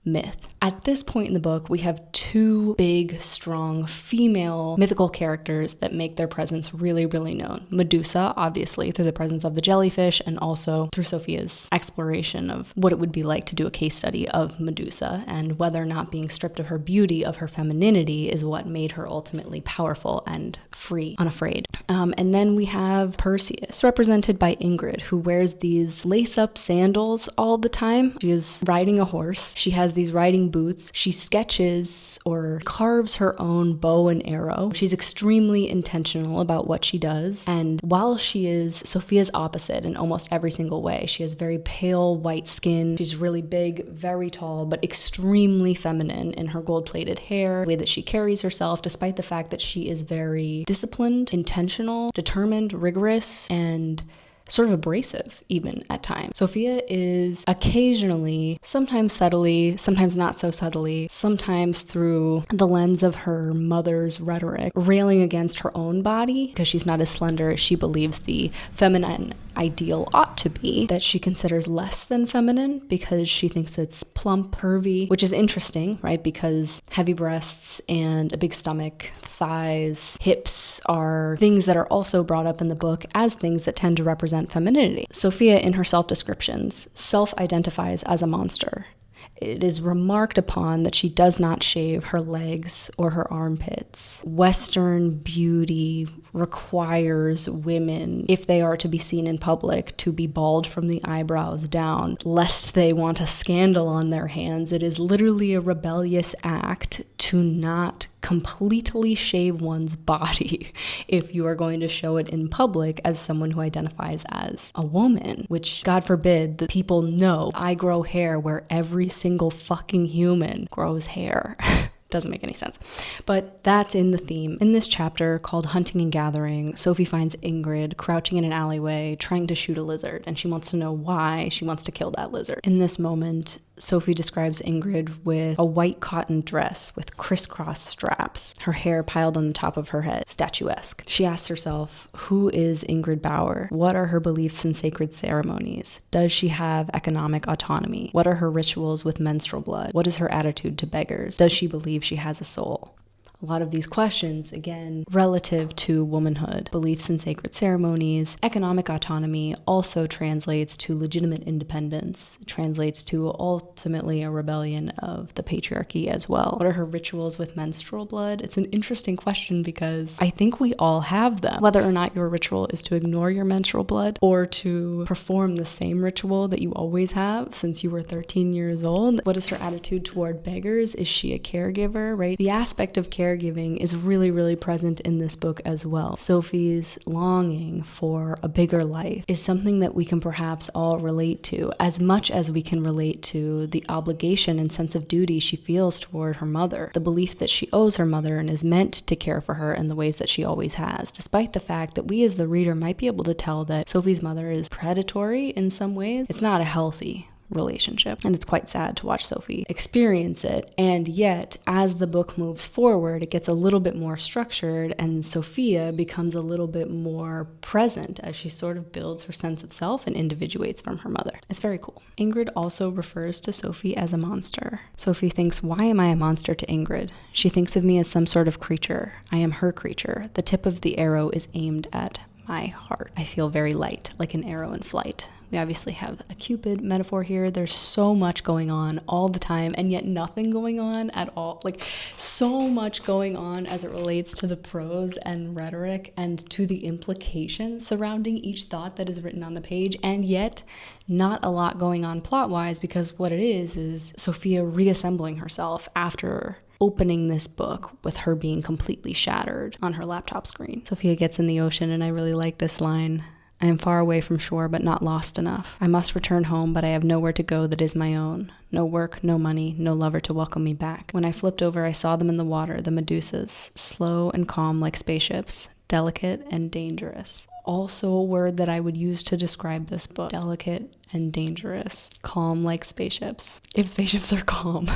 myth? At this point in the book, we have 2 big, strong female mythical characters that make their presence really, really known. Medusa, obviously, through the presence of the jellyfish, and also through Sophia's exploration of what it would be like to do a case study of Medusa, and whether or not being stripped of her beauty, of her femininity, is what made her ultimately powerful and free, unafraid. And then we have Perseus, represented by Ingrid, who wears these lace-up sandals all the time. She is riding a horse. She has these riding boots. She sketches or carves her own bow and arrow. She's extremely intentional about what she does. And while she is Sophia's opposite in almost every single way, she has very pale white skin. She's really big, very tall, but extremely feminine in her gold-plated hair, the way that she carries herself, despite the fact that she is very disciplined, intentional, determined, rigorous, and sort of abrasive even at times. Sophia is occasionally, sometimes subtly, sometimes not so subtly, sometimes through the lens of her mother's rhetoric, railing against her own body because she's not as slender as she believes the feminine ideal ought to be, that she considers less than feminine because she thinks it's plump, curvy, which is interesting, right? Because heavy breasts and a big stomach, thighs, hips are things that are also brought up in the book as things that tend to represent femininity. Sophia, in her self-descriptions, self-identifies as a monster. It is remarked upon that she does not shave her legs or her armpits. Western beauty requires women, if they are to be seen in public, to be bald from the eyebrows down, lest they want a scandal on their hands. It is literally a rebellious act to not completely shave one's body if you are going to show it in public as someone who identifies as a woman, which, God forbid, that people know I grow hair where every single fucking human grows hair. Doesn't make any sense. But that's in the theme. In this chapter called Hunting and Gathering, Sophie finds Ingrid crouching in an alleyway trying to shoot a lizard, and she wants to know why she wants to kill that lizard. In this moment, Sophie describes Ingrid with a white cotton dress with crisscross straps, her hair piled on the top of her head, statuesque. She asks herself, who is Ingrid Bauer? What are her beliefs in sacred ceremonies? Does she have economic autonomy? What are her rituals with menstrual blood? What is her attitude to beggars? Does she believe she has a soul? A lot of these questions, again, relative to womanhood, beliefs in sacred ceremonies, economic autonomy also translates to legitimate independence, translates to ultimately a rebellion of the patriarchy as well. What are her rituals with menstrual blood? It's an interesting question because I think we all have them. Whether or not your ritual is to ignore your menstrual blood or to perform the same ritual that you always have since you were 13 years old. What is her attitude toward beggars? Is she a caregiver, right? The aspect of caregiving is really, really present in this book as well. Sophie's longing for a bigger life is something that we can perhaps all relate to, as much as we can relate to the obligation and sense of duty she feels toward her mother, the belief that she owes her mother and is meant to care for her in the ways that she always has, despite the fact that we as the reader might be able to tell that Sophie's mother is predatory in some ways. It's not a healthy relationship, and it's quite sad to watch Sophie experience it. And yet, as the book moves forward, it gets a little bit more structured, and Sophia becomes a little bit more present as she sort of builds her sense of self and individuates from her mother. It's very cool. Ingrid also refers to Sophie as a monster. Sophie thinks, why am I a monster to Ingrid? She thinks of me as some sort of creature. I am her creature. The tip of the arrow is aimed at my heart. I feel very light, like an arrow in flight. We obviously have a Cupid metaphor here. There's so much going on all the time, and yet nothing going on at all. Like, so much going on as it relates to the prose and rhetoric and to the implications surrounding each thought that is written on the page, and yet not a lot going on plot-wise, because what it is Sophia reassembling herself after opening this book with her being completely shattered on her laptop screen. Sophia gets in the ocean, and I really like this line. I am far away from shore, but not lost enough. I must return home, but I have nowhere to go that is my own. No work, no money, no lover to welcome me back. When I flipped over, I saw them in the water, the Medusas, slow and calm like spaceships, delicate and dangerous. Also a word that I would use to describe this book. Delicate and dangerous. Calm like spaceships. If spaceships are calm.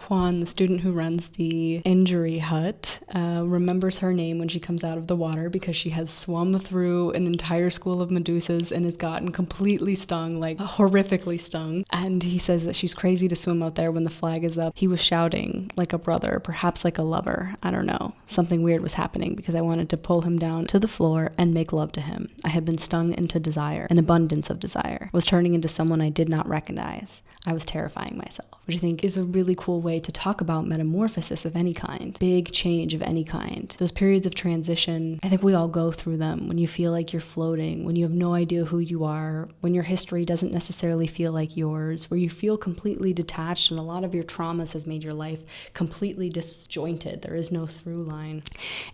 Juan, the student who runs the injury hut, remembers her name when she comes out of the water because she has swum through an entire school of Medusas and has gotten completely stung, like horrifically stung. And he says that she's crazy to swim out there when the flag is up. He was shouting like a brother, perhaps like a lover. I don't know. Something weird was happening because I wanted to pull him down to the floor and make love to him. I had been stung into desire, an abundance of desire. I was turning into someone I did not recognize. I was terrifying myself, which I think is a really cool way to talk about metamorphosis of any kind, big change of any kind. Those periods of transition, I think we all go through them when you feel like you're floating, when you have no idea who you are, when your history doesn't necessarily feel like yours, where you feel completely detached and a lot of your traumas has made your life completely disjointed. There is no through line.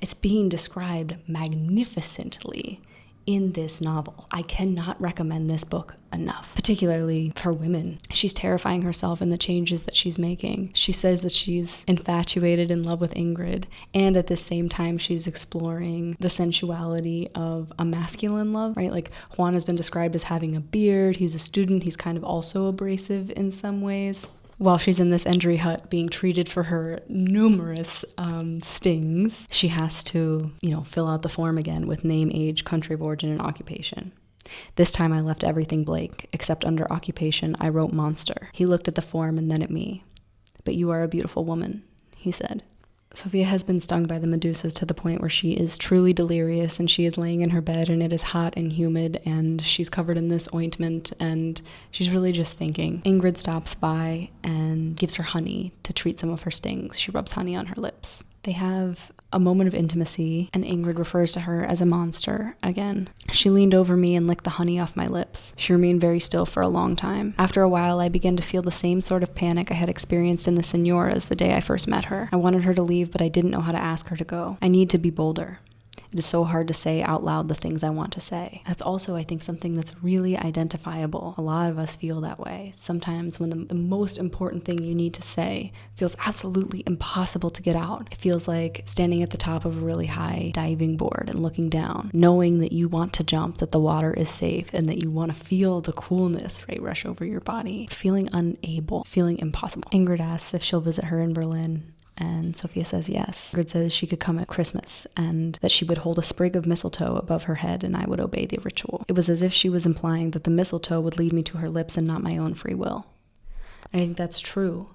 It's being described magnificently in this novel. I cannot recommend this book enough, particularly for women. She's terrifying herself in the changes that she's making. She says that she's infatuated in love with Ingrid, and at the same time she's exploring the sensuality of a masculine love, right? Like Juan has been described as having a beard. He's a student. He's kind of also abrasive in some ways. While she's in this injury hut being treated for her numerous stings, she has to, fill out the form again with name, age, country of origin, and occupation. This time I left everything blank, except under occupation I wrote monster. He looked at the form and then at me. But you are a beautiful woman, he said. Sophia has been stung by the medusas to the point where she is truly delirious, and she is laying in her bed and it is hot and humid and she's covered in this ointment and she's really just thinking. Ingrid stops by and gives her honey to treat some of her stings. She rubs honey on her lips. They have a moment of intimacy, and Ingrid refers to her as a monster again. She leaned over me and licked the honey off my lips. She remained very still for a long time. After a while, I began to feel the same sort of panic I had experienced in the Senoras the day I first met her. I wanted her to leave, but I didn't know how to ask her to go. I need to be bolder. It is so hard to say out loud the things I want to say. That's also, I think, something that's really identifiable. A lot of us feel that way. Sometimes when the most important thing you need to say feels absolutely impossible to get out. It feels like standing at the top of a really high diving board and looking down, knowing that you want to jump, that the water is safe, and that you want to feel the coolness, right, rush over your body. Feeling unable, feeling impossible. Ingrid asks if she'll visit her in Berlin. And Sophia says yes. Ingrid says she could come at Christmas and that she would hold a sprig of mistletoe above her head and I would obey the ritual. It was as if she was implying that the mistletoe would lead me to her lips and not my own free will. And I think that's true.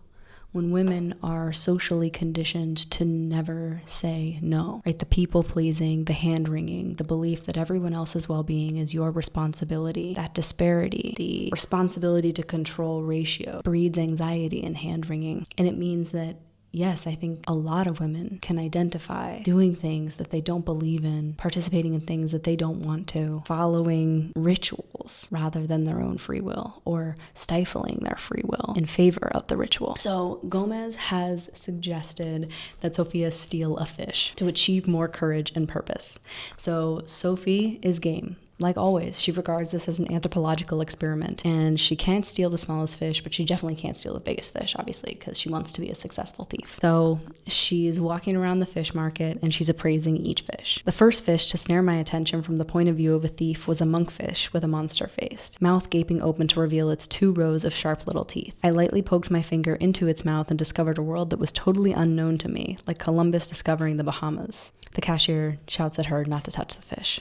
When women are socially conditioned to never say no, right? The people-pleasing, the hand-wringing, the belief that everyone else's well-being is your responsibility, that disparity, the responsibility to control ratio breeds anxiety and hand-wringing. And it means that yes, I think a lot of women can identify doing things that they don't believe in, participating in things that they don't want to, following rituals rather than their own free will, or stifling their free will in favor of the ritual. So Gomez has suggested that Sophia steal a fish to achieve more courage and purpose. So Sophie is game. Like always, she regards this as an anthropological experiment, and she can't steal the smallest fish, but she definitely can't steal the biggest fish, obviously, because she wants to be a successful thief. So she's walking around the fish market, and she's appraising each fish. The first fish to snare my attention from the point of view of a thief was a monkfish with a monster face, mouth gaping open to reveal its 2 rows of sharp little teeth. I lightly poked my finger into its mouth and discovered a world that was totally unknown to me, like Columbus discovering the Bahamas. The cashier shouts at her not to touch the fish.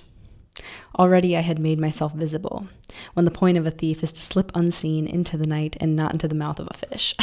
Already I had made myself visible, when the point of a thief is to slip unseen into the night and not into the mouth of a fish.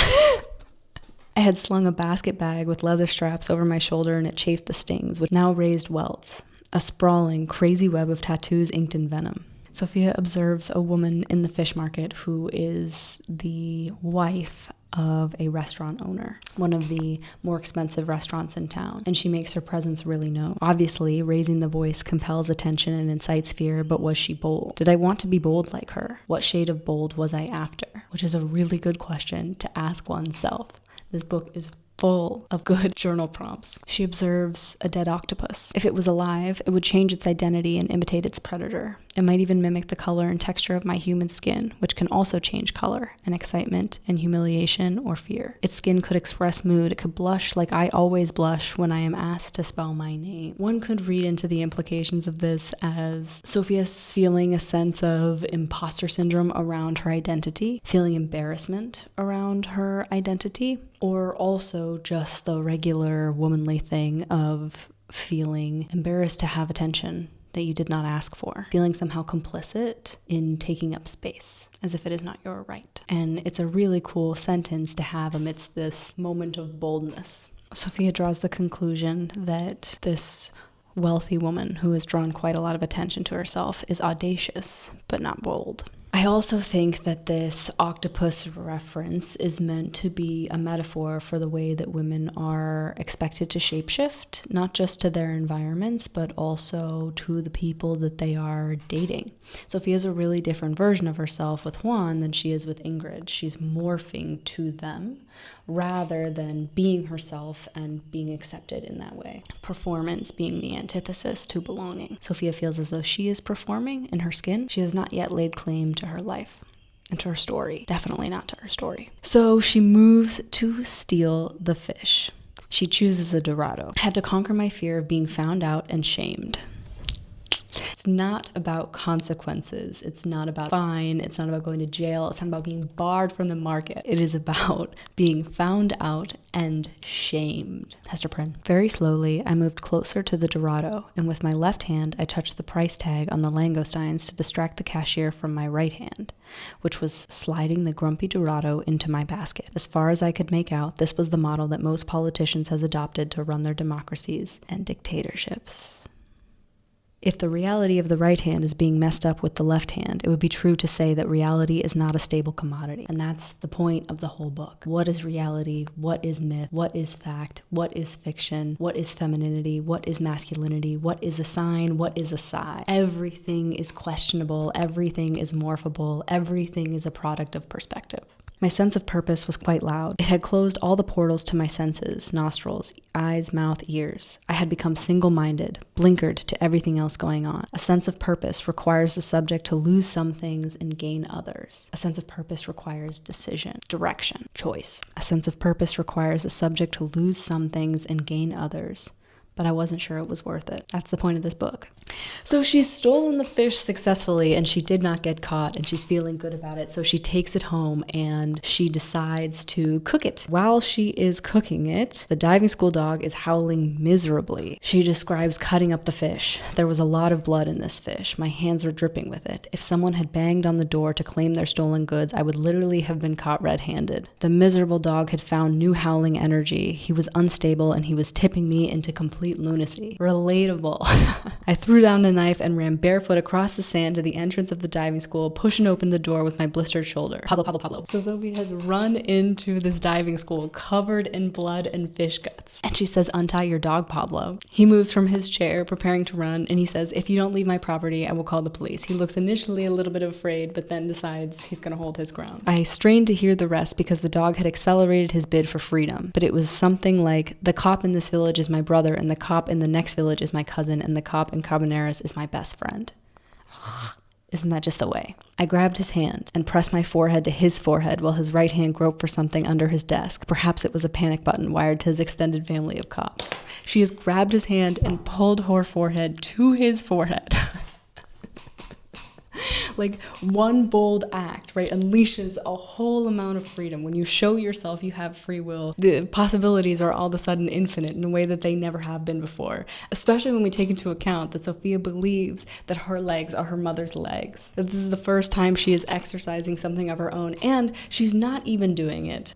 I had slung a basket bag with leather straps over my shoulder, and it chafed the stings with now raised welts, a sprawling, crazy web of tattoos inked in venom. Sophia observes a woman in the fish market who is the wife of a restaurant owner, one of the more expensive restaurants in town, and she makes her presence really known. Obviously, raising the voice compels attention and incites fear, but was she bold? Did I want to be bold like her? What shade of bold was I after? Which is a really good question to ask oneself. This book is full of good journal prompts. She observes a dead octopus. If it was alive, it would change its identity and imitate its predator. It might even mimic the color and texture of my human skin, which can also change color and excitement and humiliation or fear. Its skin could express mood. It could blush like I always blush when I am asked to spell my name. One could read into the implications of this as Sophia feeling a sense of imposter syndrome around her identity, feeling embarrassment around her identity, or also just the regular womanly thing of feeling embarrassed to have attention that you did not ask for, feeling somehow complicit in taking up space as if it is not your right. And it's a really cool sentence to have amidst this moment of boldness. Sophia draws the conclusion that this wealthy woman who has drawn quite a lot of attention to herself is audacious, but not bold. I also think that this octopus reference is meant to be a metaphor for the way that women are expected to shapeshift, not just to their environments, but also to the people that they are dating. Sophia is a really different version of herself with Juan than she is with Ingrid. She's morphing to them rather than being herself and being accepted in that way. Performance being the antithesis to belonging. Sophia feels as though she is performing in her skin. She has not yet laid claim to her life and to her story. Definitely not to her story. So she moves to steal the fish. She chooses a Dorado. I had to conquer my fear of being found out and shamed. It's not about consequences. It's not about fine. It's not about going to jail. It's not about being barred from the market. It is about being found out and shamed. Hester Prynne. Very slowly, I moved closer to the Dorado, and with my left hand, I touched the price tag on the langoustines to distract the cashier from my right hand, which was sliding the grumpy Dorado into my basket. As far as I could make out, this was the model that most politicians has adopted to run their democracies and dictatorships. If the reality of the right hand is being messed up with the left hand, it would be true to say that reality is not a stable commodity. And that's the point of the whole book. What is reality? What is myth? What is fact? What is fiction? What is femininity? What is masculinity? What is a sign? What is a sigh? Everything is questionable. Everything is morphable. Everything is a product of perspective. My sense of purpose was quite loud. It had closed all the portals to my senses, nostrils, eyes, mouth, ears. I had become single-minded, blinkered to everything else going on. A sense of purpose requires the subject to lose some things and gain others. A sense of purpose requires decision, direction, choice. A sense of purpose requires a subject to lose some things and gain others. But I wasn't sure it was worth it. That's the point of this book. So she's stolen the fish successfully and she did not get caught and she's feeling good about it. So she takes it home and she decides to cook it. While she is cooking it, the diving school dog is howling miserably. She describes cutting up the fish. There was a lot of blood in this fish. My hands were dripping with it. If someone had banged on the door to claim their stolen goods, I would literally have been caught red-handed. The miserable dog had found new howling energy. He was unstable and he was tipping me into complete lunacy. Relatable. I threw down the knife and ran barefoot across the sand to the entrance of the diving school, pushing open the door with my blistered shoulder. Pablo. So Sophie has run into this diving school covered in blood and fish guts. And she says, "Untie your dog, Pablo." He moves from his chair, preparing to run, and he says, "If you don't leave my property, I will call the police." He looks initially a little bit afraid, but then decides he's going to hold his ground. I strained to hear the rest because the dog had accelerated his bid for freedom, but it was something like, "The cop in this village is my brother, and the cop in the next village is my cousin, and the cop in Cabaneras is my best friend." Isn't that just the way? I grabbed his hand and pressed my forehead to his forehead while his right hand groped for something under his desk. Perhaps it was a panic button wired to his extended family of cops. She has grabbed his hand and pulled her forehead to his forehead. Like, one bold act, right, unleashes a whole amount of freedom. When you show yourself you have free will, the possibilities are all of a sudden infinite in a way that they never have been before. Especially when we take into account that Sophia believes that her legs are her mother's legs. That this is the first time she is exercising something of her own. And she's not even doing it.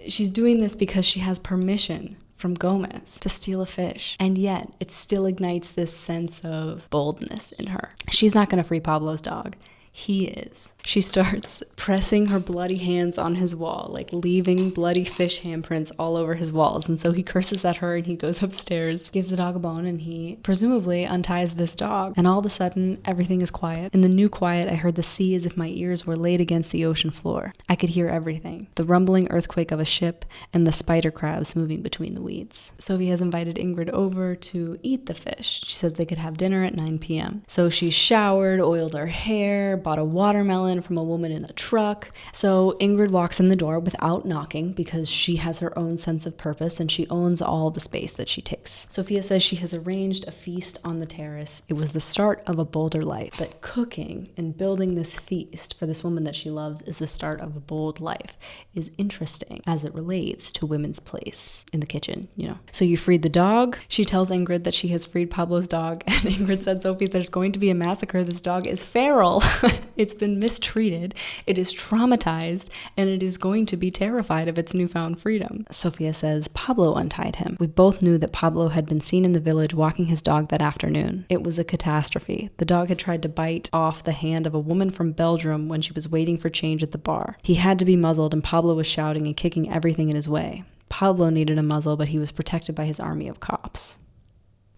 She's doing this because she has permission from Gomez to steal a fish. And yet, it still ignites this sense of boldness in her. She's not going to free Pablo's dog. He is. She starts pressing her bloody hands on his wall, like leaving bloody fish handprints all over his walls. And so he curses at her and he goes upstairs, gives the dog a bone, and he presumably unties this dog. And all of a sudden, everything is quiet. In the new quiet, I heard the sea as if my ears were laid against the ocean floor. I could hear everything. The rumbling earthquake of a ship and the spider crabs moving between the weeds. Sophie has invited Ingrid over to eat the fish. She says they could have dinner at 9 p.m. So she showered, oiled her hair, bought a watermelon from a woman in a truck. So Ingrid walks in the door without knocking because she has her own sense of purpose and she owns all the space that she takes. Sophia says she has arranged a feast on the terrace. It was the start of a bolder life, but cooking and building this feast for this woman that she loves is the start of a bold life, is interesting as it relates to women's place in the kitchen, you know. So you freed the dog. She tells Ingrid that she has freed Pablo's dog, and Ingrid said, "Sophie, there's going to be a massacre. This dog is feral." It's been mistreated, it is traumatized, and it is going to be terrified of its newfound freedom. Sophia says Pablo untied him. We both knew that Pablo had been seen in the village walking his dog that afternoon. It was a catastrophe. The dog had tried to bite off the hand of a woman from Belgium when she was waiting for change at the bar. He had to be muzzled, and Pablo was shouting and kicking everything in his way. Pablo needed a muzzle, but he was protected by his army of cops.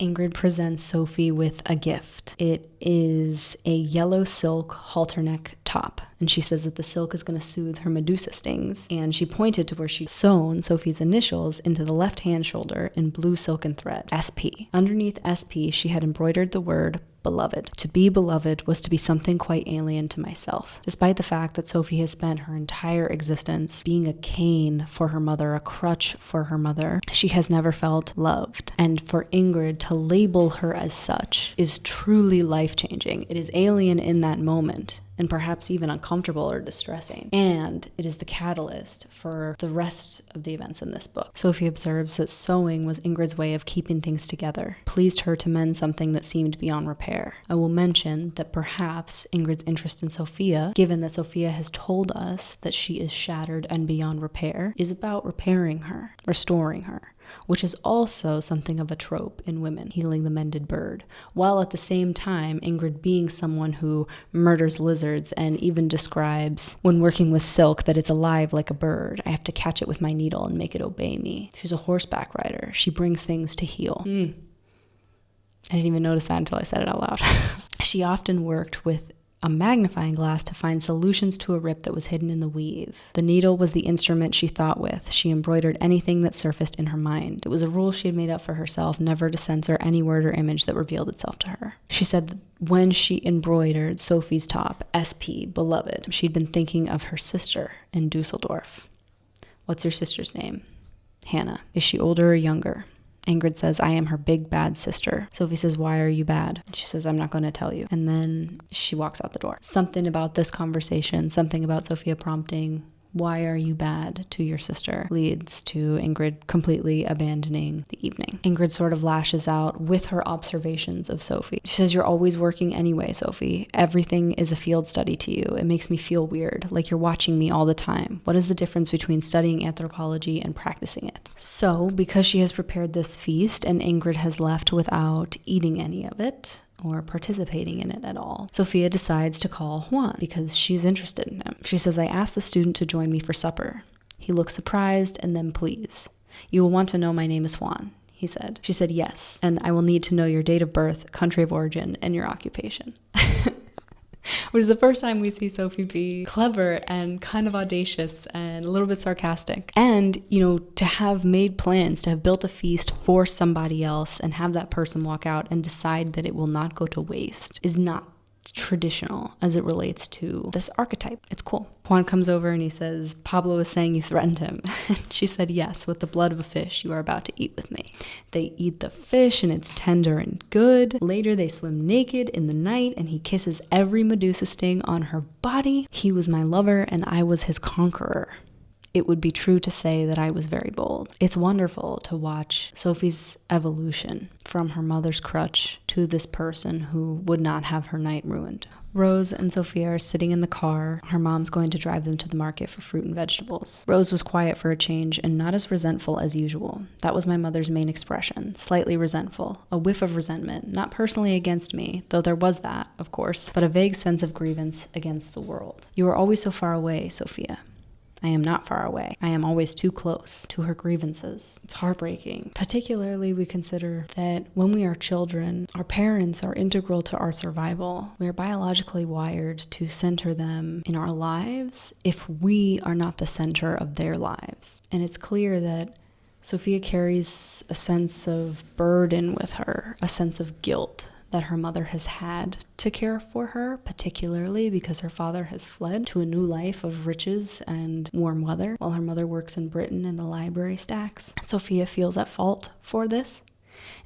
Ingrid presents Sophie with a gift. It is a yellow silk halter neck top, and she says that the silk is going to soothe her Medusa stings, and she pointed to where she'd sewn Sophie's initials into the left hand shoulder in blue silken thread, SP. Underneath SP, she had embroidered the word beloved. To be beloved was to be something quite alien to myself. Despite the fact that Sophie has spent her entire existence being a cane for her mother, a crutch for her mother, she has never felt loved. And for Ingrid to label her as such is truly life-changing. It is alien in that moment, and perhaps even uncomfortable or distressing. And it is the catalyst for the rest of the events in this book. Sophie observes that sewing was Ingrid's way of keeping things together, pleased her to mend something that seemed beyond repair. I will mention that perhaps Ingrid's interest in Sophia, given that Sophia has told us that she is shattered and beyond repair, is about repairing her, restoring her, which is also something of a trope in women, healing the mended bird, while at the same time Ingrid being someone who murders lizards and even describes when working with silk that it's alive like a bird. I have to catch it with my needle and make it obey me. She's a horseback rider. She brings things to heal. I didn't even notice that until I said it out loud. She often worked with a magnifying glass to find solutions to a rip that was hidden in the weave. The needle was the instrument she thought with. She embroidered anything that surfaced in her mind. It was a rule she had made up for herself, never to censor any word or image that revealed itself to her. She said that when she embroidered Sophie's top, SP, beloved, she'd been thinking of her sister in Dusseldorf. What's your sister's name? Hannah. Is she older or younger? Ingrid says, I am her big bad sister. Sophie says, why are you bad? She says, I'm not going to tell you. And then she walks out the door. Something about this conversation, something about Sophia prompting, why are you bad to your sister, leads to Ingrid completely abandoning the evening. Ingrid sort of lashes out with her observations of Sophie. She says, you're always working anyway, Sophie. Everything is a field study to you. It makes me feel weird, like you're watching me all the time. What is the difference between studying anthropology and practicing it? So, because she has prepared this feast and Ingrid has left without eating any of it, or participating in it at all, Sophia decides to call Juan because she's interested in him. She says, I asked the student to join me for supper. He looks surprised and then pleased. You will want to know my name is Juan, he said. She said, yes, and I will need to know your date of birth, country of origin, and your occupation. Which is the first time we see Sophie be clever and kind of audacious and a little bit sarcastic. And, to have made plans, to have built a feast for somebody else and have that person walk out and decide that it will not go to waste is not traditional as it relates to this archetype. It's cool. Juan comes over and he says, Pablo is saying you threatened him. She said, yes, with the blood of a fish you are about to eat with me. They eat the fish and it's tender and good. Later they swim naked in the night and he kisses every Medusa sting on her body. He was my lover and I was his conqueror. It would be true to say that I was very bold. It's wonderful to watch Sophie's evolution from her mother's crutch to this person who would not have her night ruined. Rose and Sophia are sitting in the car. Her mom's going to drive them to the market for fruit and vegetables. Rose was quiet for a change and not as resentful as usual. That was my mother's main expression, slightly resentful, a whiff of resentment, not personally against me, though there was that, of course, but a vague sense of grievance against the world. You are always so far away, Sophia. I am not far away. I am always too close to her grievances. It's heartbreaking. Particularly, we consider that when we are children, our parents are integral to our survival. We are biologically wired to center them in our lives if we are not the center of their lives. And it's clear that Sophia carries a sense of burden with her, a sense of guilt that her mother has had to care for her, particularly because her father has fled to a new life of riches and warm weather, while her mother works in Britain in the library stacks. And Sophia feels at fault for this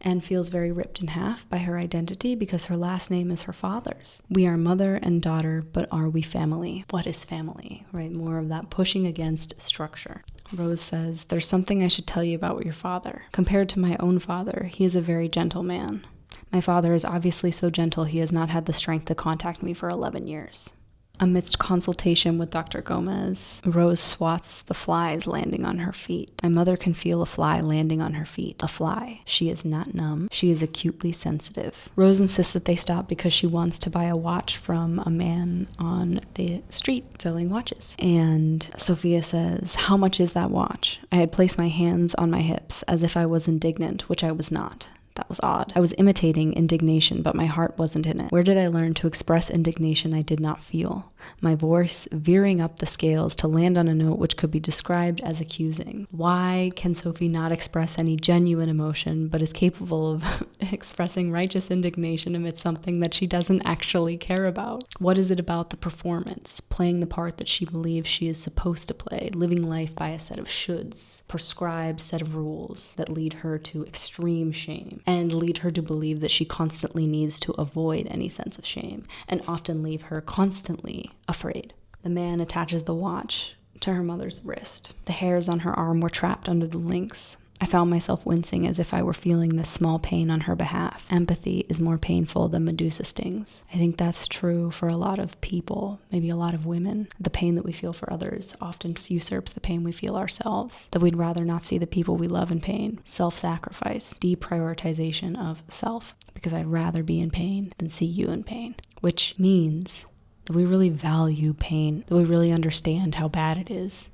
and feels very ripped in half by her identity because her last name is her father's. We are mother and daughter, but are we family? What is family, right? More of that pushing against structure. Rose says, there's something I should tell you about your father. Compared to my own father, he is a very gentle man. My father is obviously so gentle he has not had the strength to contact me for 11 years. Amidst consultation with Dr. Gomez, Rose swats the flies landing on her feet. My mother can feel a fly landing on her feet. A fly. She is not numb. She is acutely sensitive. Rose insists that they stop because she wants to buy a watch from a man on the street selling watches. And Sophia says, how much is that watch? I had placed my hands on my hips as if I was indignant, which I was not. That was odd. I was imitating indignation, but my heart wasn't in it. Where did I learn to express indignation I did not feel? My voice veering up the scales to land on a note which could be described as accusing. Why can Sophie not express any genuine emotion, but is capable of expressing righteous indignation amidst something that she doesn't actually care about? What is it about the performance, playing the part that she believes she is supposed to play, living life by a set of shoulds, prescribed set of rules that lead her to extreme shame, and lead her to believe that she constantly needs to avoid any sense of shame, and often leave her constantly afraid? The man attaches the watch to her mother's wrist. The hairs on her arm were trapped under the links. I found myself wincing as if I were feeling this small pain on her behalf. Empathy is more painful than Medusa stings. I think that's true for a lot of people, maybe a lot of women. The pain that we feel for others often usurps the pain we feel ourselves, that we'd rather not see the people we love in pain. Self-sacrifice, deprioritization of self, because I'd rather be in pain than see you in pain, which means that we really value pain, that we really understand how bad it is,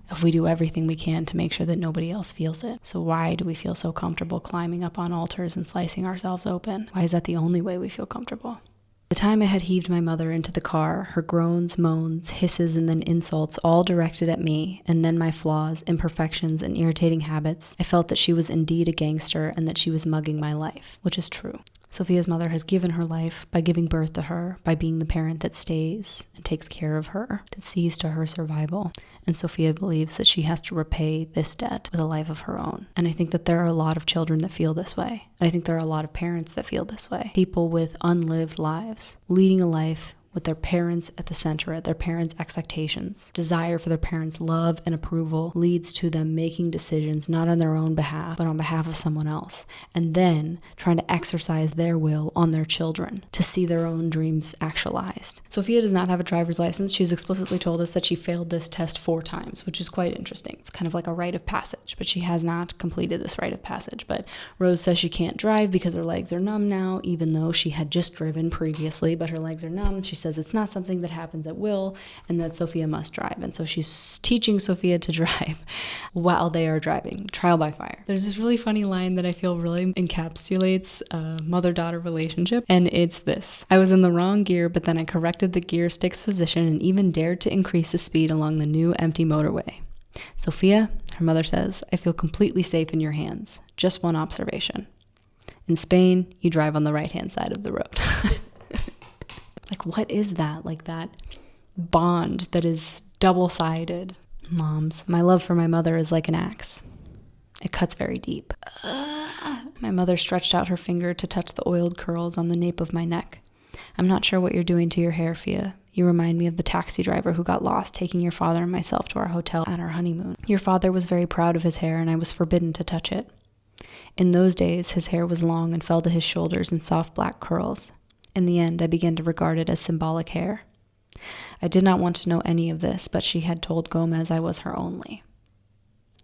if we do everything we can to make sure that nobody else feels it. So why do we feel so comfortable climbing up on altars and slicing ourselves open? Why is that the only way we feel comfortable? The time I had heaved my mother into the car, her groans, moans, hisses, and then insults all directed at me, and then my flaws, imperfections, and irritating habits, I felt that she was indeed a gangster and that she was mugging my life, which is true. Sophia's mother has given her life by giving birth to her, by being the parent that stays and takes care of her, that sees to her survival. And Sophia believes that she has to repay this debt with a life of her own. And I think that there are a lot of children that feel this way. And I think there are a lot of parents that feel this way. People with unlived lives, leading a life with their parents at the center, their parents' expectations. Desire for their parents' love and approval leads to them making decisions not on their own behalf, but on behalf of someone else, and then trying to exercise their will on their children to see their own dreams actualized. Sophia does not have a driver's license. She's explicitly told us that she failed this test 4 times, which is quite interesting. It's kind of like a rite of passage, but she has not completed this rite of passage. But Rose says she can't drive because her legs are numb now, even though she had just driven previously, but her legs are numb. She says it's not something that happens at will and that Sophia must drive. And so she's teaching Sophia to drive while they are driving, trial by fire. There's this really funny line that I feel really encapsulates a mother-daughter relationship, and it's this: I was in the wrong gear, but then I corrected the gear stick's position and even dared to increase the speed along the new empty motorway. Sophia, her mother says, I feel completely safe in your hands. Just one observation. In Spain, you drive on the right-hand side of the road. Like, what is that? Like that bond that is double-sided. Moms, my love for my mother is like an axe. It cuts very deep. My mother stretched out her finger to touch the oiled curls on the nape of my neck. I'm not sure what you're doing to your hair, Fia. You remind me of the taxi driver who got lost taking your father and myself to our hotel at our honeymoon. Your father was very proud of his hair, and I was forbidden to touch it. In those days, his hair was long and fell to his shoulders in soft black curls. In the end, I began to regard it as symbolic hair. I did not want to know any of this, but she had told Gomez I was her only.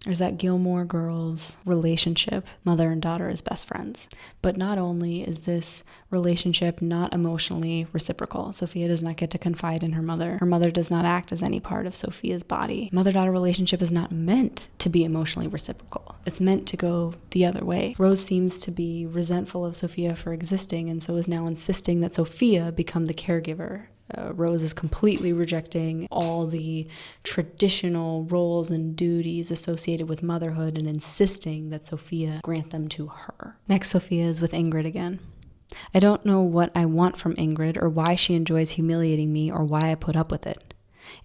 There's that Gilmore Girls relationship, mother and daughter as best friends. But not only is this relationship not emotionally reciprocal, Sophia does not get to confide in her mother. Her mother does not act as any part of Sophia's body. Mother-daughter relationship is not meant to be emotionally reciprocal. It's meant to go the other way. Rose seems to be resentful of Sophia for existing, and so is now insisting that Sophia become the caregiver. Rose is completely rejecting all the traditional roles and duties associated with motherhood and insisting that Sophia grant them to her. Next, Sophia is with Ingrid again. I don't know what I want from Ingrid or why she enjoys humiliating me or why I put up with it.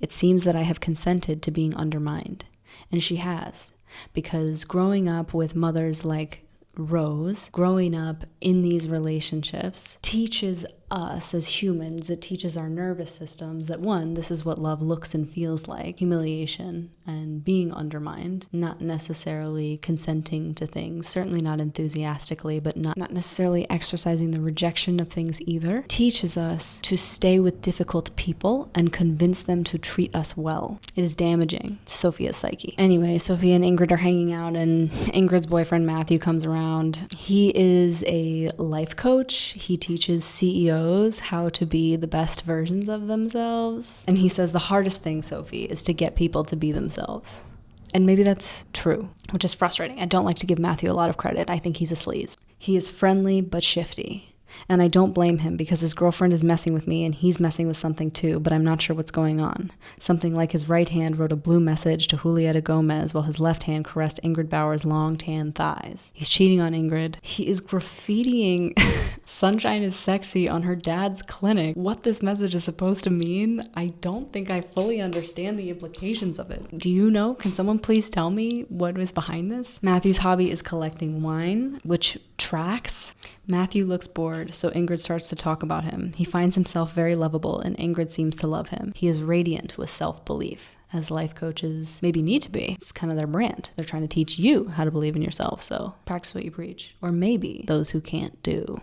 It seems that I have consented to being undermined. And she has, because growing up with mothers like Rose, growing up in these relationships, teaches us as humans, it teaches our nervous systems that, one, this is what love looks and feels like, humiliation and being undermined, not necessarily consenting to things, certainly not enthusiastically, but not necessarily exercising the rejection of things either, teaches us to stay with difficult people and convince them to treat us well. It is damaging to Sophia's psyche. Anyway, Sophia and Ingrid are hanging out, and Ingrid's boyfriend Matthew comes around. He is a life coach. He teaches CEOs how to be the best versions of themselves. And he says the hardest thing, Sophie, is to get people to be themselves. And maybe that's true, which is frustrating. I don't like to give Matthew a lot of credit. I think he's a sleaze. He is friendly but shifty. And I don't blame him because his girlfriend is messing with me and he's messing with something too, but I'm not sure what's going on. Something like his right hand wrote a blue message to Julieta Gomez while his left hand caressed Ingrid Bauer's long tan thighs. He's cheating on Ingrid. He is graffitiing Sunshine is sexy on her dad's clinic. What this message is supposed to mean, I don't think I fully understand the implications of it. Do you know? Can someone please tell me what is behind this? Matthew's hobby is collecting wine, which tracks. Matthew looks bored, so Ingrid starts to talk about him. He finds himself very lovable, and Ingrid seems to love him. He is radiant with self-belief, as life coaches maybe need to be. It's kind of their brand. They're trying to teach you how to believe in yourself, so practice what you preach. Or maybe those who can't do.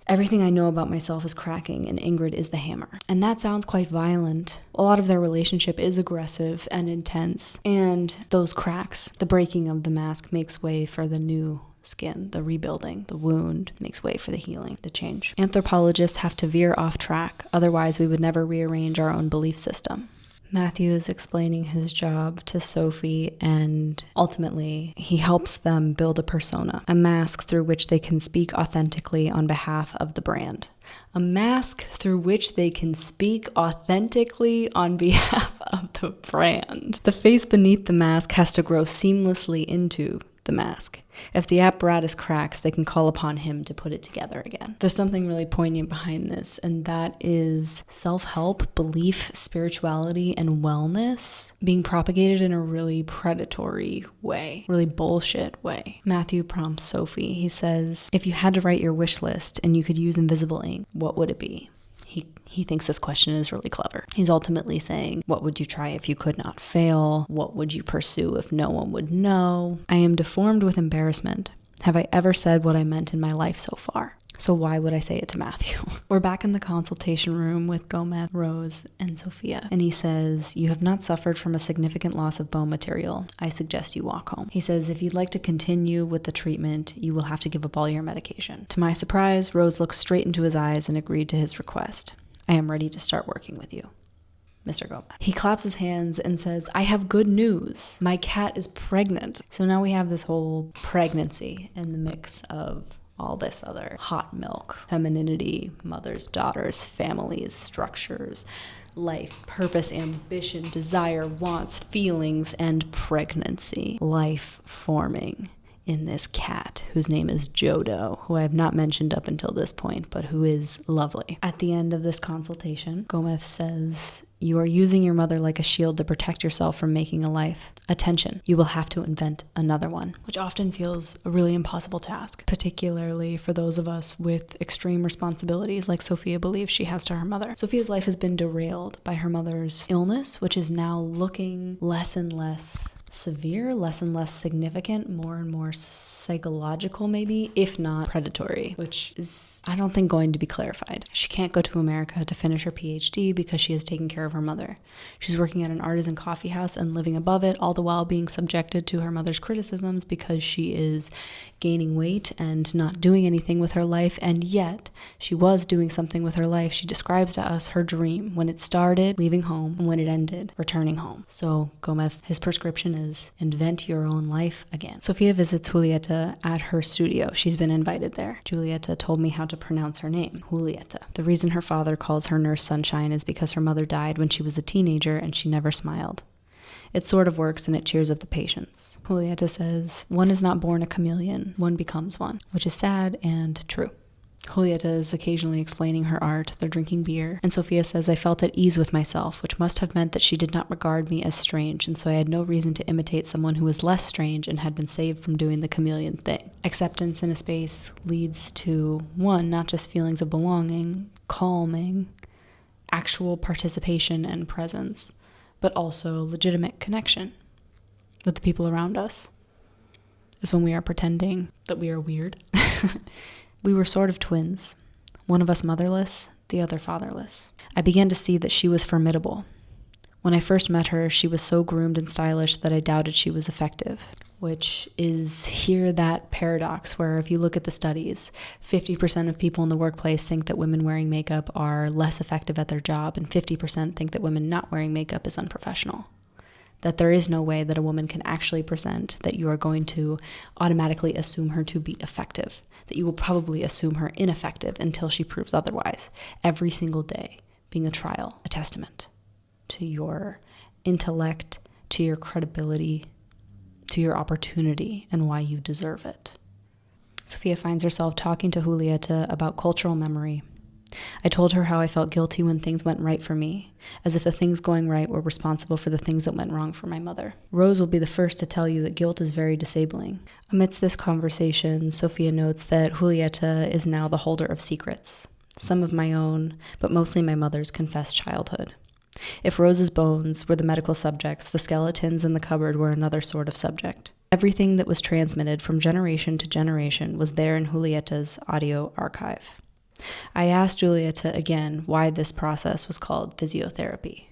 Everything I know about myself is cracking, and Ingrid is the hammer. And that sounds quite violent. A lot of their relationship is aggressive and intense, and those cracks, the breaking of the mask, makes way for the new skin, the rebuilding, the wound makes way for the healing, the change. Anthropologists have to veer off track, otherwise we would never rearrange our own belief system. Matthew is explaining his job to Sophie, and ultimately he helps them build a persona, a mask through which they can speak authentically on behalf of the brand. A mask through which they can speak authentically on behalf of the brand. The face beneath the mask has to grow seamlessly into the mask. If the apparatus cracks, they can call upon him to put it together again. There's something really poignant behind this, and that is self-help, belief, spirituality, and wellness being propagated in a really predatory way, really bullshit way. Matthew prompts Sophie. He says, if you had to write your wish list and you could use invisible ink, what would it be? He thinks this question is really clever. He's ultimately saying, what would you try if you could not fail? What would you pursue if no one would know? I am deformed with embarrassment. Have I ever said what I meant in my life so far? So why would I say it to Matthew? We're back in the consultation room with Gomez, Rose, and Sophia. And he says, you have not suffered from a significant loss of bone material. I suggest you walk home. He says, if you'd like to continue with the treatment, you will have to give up all your medication. To my surprise, Rose looked straight into his eyes and agreed to his request. I am ready to start working with you, Mr. Gomez. He claps his hands and says, I have good news. My cat is pregnant. So now we have this whole pregnancy in the mix of all this other hot milk, femininity, mothers, daughters, families, structures, life, purpose, ambition, desire, wants, feelings, and pregnancy. Life forming in this cat whose name is Jodo, who I have not mentioned up until this point, but who is lovely. At the end of this consultation, Gomez says, you are using your mother like a shield to protect yourself from making a life. Attention, you will have to invent another one, which often feels a really impossible task, particularly for those of us with extreme responsibilities like Sophia believes she has to her mother. Sophia's life has been derailed by her mother's illness, which is now looking less and less severe, less and less significant, more and more psychological maybe, if not predatory, which is, I don't think, going to be clarified. She can't go to America to finish her PhD because she is taking care of her mother. She's working at an artisan coffee house and living above it, all the while being subjected to her mother's criticisms because she is gaining weight and not doing anything with her life, and yet she was doing something with her life. She describes to us her dream, when it started, leaving home, and when it ended, returning home. So Gomez, his prescription is invent your own life again. Sophia visits Julieta at her studio. She's been invited there. Julieta told me how to pronounce her name, Julieta. The reason her father calls her Nurse Sunshine is because her mother died when she was a teenager and she never smiled. It sort of works and it cheers up the patients. Julieta says, one is not born a chameleon, one becomes one, which is sad and true. Julieta is occasionally explaining her art, they're drinking beer, and Sophia says, I felt at ease with myself, which must have meant that she did not regard me as strange, and so I had no reason to imitate someone who was less strange and had been saved from doing the chameleon thing. Acceptance in a space leads to, one, not just feelings of belonging, calming, actual participation and presence, but also legitimate connection with the people around us. Is when we are pretending that we are weird. We were sort of twins, one of us motherless, the other fatherless. I began to see that she was formidable. When I first met her, she was so groomed and stylish that I doubted she was effective, which is here that paradox where if you look at the studies, 50% of people in the workplace think that women wearing makeup are less effective at their job, and 50% think that women not wearing makeup is unprofessional. that there is no way that a woman can actually present that you are going to automatically assume her to be effective, that you will probably assume her ineffective until she proves otherwise, every single day being a trial, a testament to your intellect, to your credibility, to your opportunity, and why you deserve it. Sophia finds herself talking to Julieta about cultural memory. I told her how I felt guilty when things went right for me, as if the things going right were responsible for the things that went wrong for my mother. Rose will be the first to tell you that guilt is very disabling. Amidst this conversation, Sophia notes that Julieta is now the holder of secrets, some of my own, but mostly my mother's confessed childhood. If Rose's bones were the medical subjects, the skeletons in the cupboard were another sort of subject. Everything that was transmitted from generation to generation was there in Julieta's audio archive. I asked Julieta again why this process was called physiotherapy.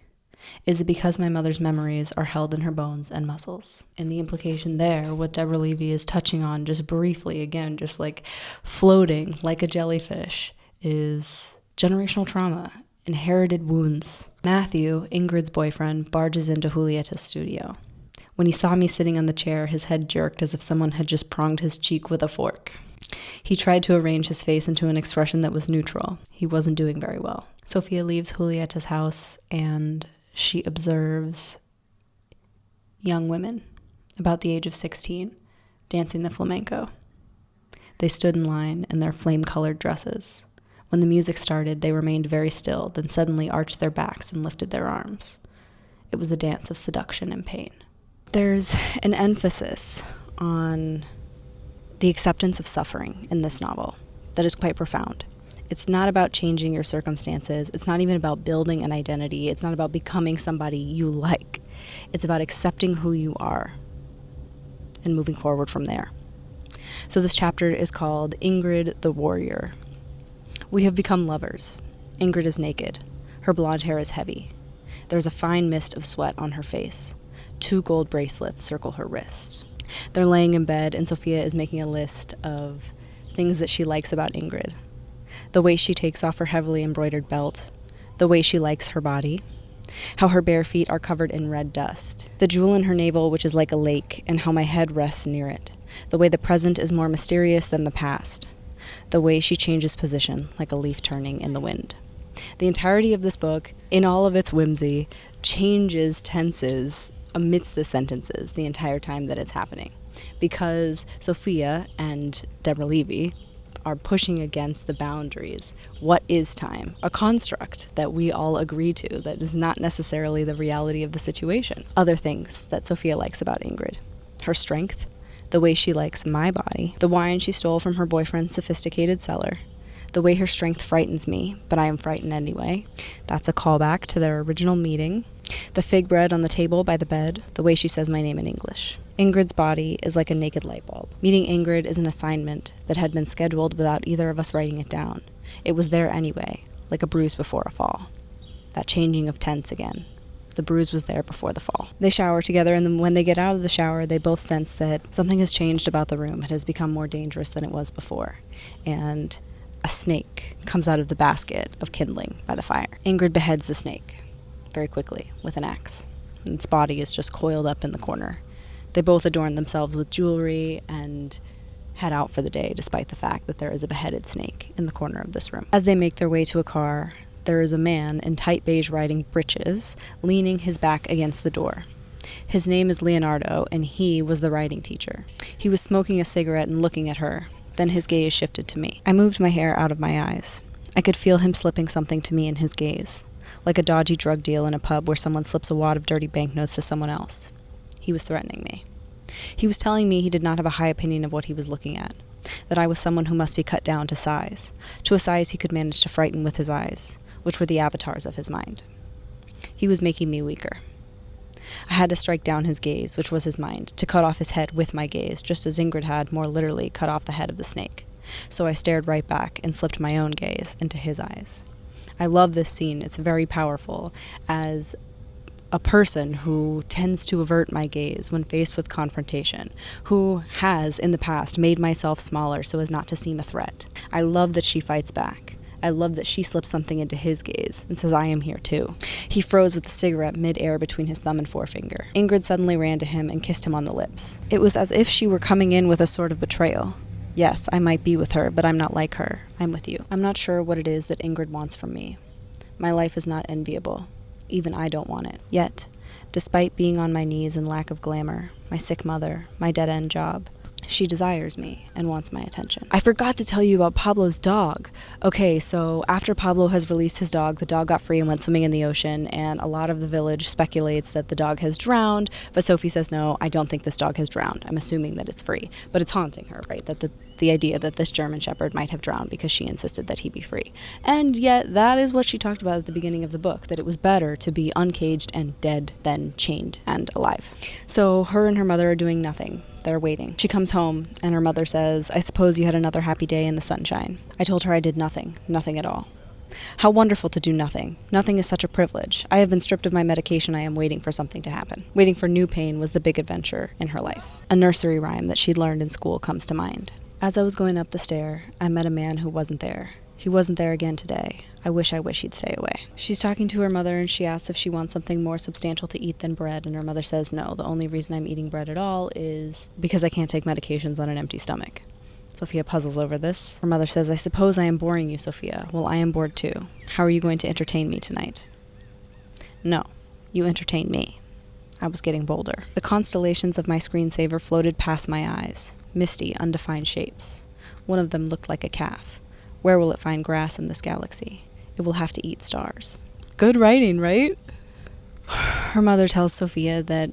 Is it because my mother's memories are held in her bones and muscles? And the implication there, what Deborah Levy is touching on just briefly, again, just like floating like a jellyfish, is generational trauma, inherited wounds. Matthew, Ingrid's boyfriend, barges into Julieta's studio. When he saw me sitting on the chair, his head jerked as if someone had just pronged his cheek with a fork. He tried to arrange his face into an expression that was neutral. He wasn't doing very well. Sophia leaves Julieta's house and she observes young women about the age of 16 dancing the flamenco. They stood in line in their flame-colored dresses. When the music started, they remained very still, then suddenly arched their backs and lifted their arms. It was a dance of seduction and pain. There's an emphasis on the acceptance of suffering in this novel that is quite profound. It's not about changing your circumstances. It's not even about building an identity. It's not about becoming somebody you like. It's about accepting who you are and moving forward from there. So this chapter is called Ingrid the Warrior. We have become lovers. Ingrid is naked. Her blonde hair is heavy. There's a fine mist of sweat on her face. 2 gold bracelets circle her wrist. They're laying in bed, and Sophia is making a list of things that she likes about Ingrid. The way she takes off her heavily embroidered belt, the way she likes her body, how her bare feet are covered in red dust, the jewel in her navel which is like a lake, and how my head rests near it, the way the present is more mysterious than the past, the way she changes position like a leaf turning in the wind. The entirety of this book, in all of its whimsy, changes tenses amidst the sentences the entire time that it's happening, because Sophia and Deborah Levy are pushing against the boundaries. What is time? A construct that we all agree to that is not necessarily the reality of the situation. Other things that Sophia likes about Ingrid: her strength, the way she likes my body, the wine she stole from her boyfriend's sophisticated cellar, the way her strength frightens me, but I am frightened anyway. That's a callback to their original meeting. The fig bread on the table by the bed, the way she says my name in English. Ingrid's body is like a naked light bulb. Meeting Ingrid is an assignment that had been scheduled without either of us writing it down. It was there anyway, like a bruise before a fall. That changing of tense again. The bruise was there before the fall. They shower together, and then when they get out of the shower, they both sense that something has changed about the room. It has become more dangerous than it was before. And a snake comes out of the basket of kindling by the fire. Ingrid beheads the snake very quickly with an axe. Its body is just coiled up in the corner. They both adorn themselves with jewelry and head out for the day, despite the fact that there is a beheaded snake in the corner of this room. As they make their way to a car, there is a man in tight beige riding breeches leaning his back against the door. His name is Leonardo, and he was the writing teacher. He was smoking a cigarette and looking at her. Then his gaze shifted to me. I moved my hair out of my eyes. I could feel him slipping something to me in his gaze, like a dodgy drug deal in a pub where someone slips a wad of dirty banknotes to someone else. He was threatening me. He was telling me he did not have a high opinion of what he was looking at, that I was someone who must be cut down to a size he could manage to frighten with his eyes, which were the avatars of his mind. He was making me weaker. I had to strike down his gaze, which was his mind, to cut off his head with my gaze, just as Ingrid had, more literally, cut off the head of the snake. So I stared right back and slipped my own gaze into his eyes. I love this scene. It's very powerful. As a person who tends to avert my gaze when faced with confrontation, who has, in the past, made myself smaller so as not to seem a threat, I love that she fights back. I love that she slips something into his gaze and says, I am here too. He froze with the cigarette mid-air between his thumb and forefinger. Ingrid suddenly ran to him and kissed him on the lips. It was as if she were coming in with a sort of betrayal. Yes, I might be with her, but I'm not like her. I'm with you. I'm not sure what it is that Ingrid wants from me. My life is not enviable. Even I don't want it. Yet, despite being on my knees and lack of glamour, my sick mother, my dead-end job, she desires me and wants my attention. I forgot to tell you about Pablo's dog. Okay, so after Pablo has released his dog, the dog got free and went swimming in the ocean, and a lot of the village speculates that the dog has drowned, but Sophie says, no, I don't think this dog has drowned. I'm assuming that it's free. But it's haunting her, right? That the idea that this German Shepherd might have drowned because she insisted that he be free. And yet, that is what she talked about at the beginning of the book, that it was better to be uncaged and dead than chained and alive. So her and her mother are doing nothing. They're waiting. She comes home, and her mother says, I suppose you had another happy day in the sunshine. I told her I did nothing at all. How wonderful to do nothing. Nothing is such a privilege. I have been stripped of my medication. I am waiting for something to happen. Waiting for new pain was the big adventure in her life. A nursery rhyme that she'd learned in school comes to mind. As I was going up the stair, I met a man who wasn't there. He wasn't there again today. I wish he'd stay away. She's talking to her mother, and she asks if she wants something more substantial to eat than bread, and her mother says no, the only reason I'm eating bread at all is because I can't take medications on an empty stomach. Sophia puzzles over this. Her mother says, I suppose I am boring you, Sophia. Well, I am bored too. How are you going to entertain me tonight? No, you entertain me. I was getting bolder. The constellations of my screensaver floated past my eyes. Misty, undefined shapes. One of them looked like a calf. Where will it find grass in this galaxy? It will have to eat stars. Good writing, right? Her mother tells Sophia that,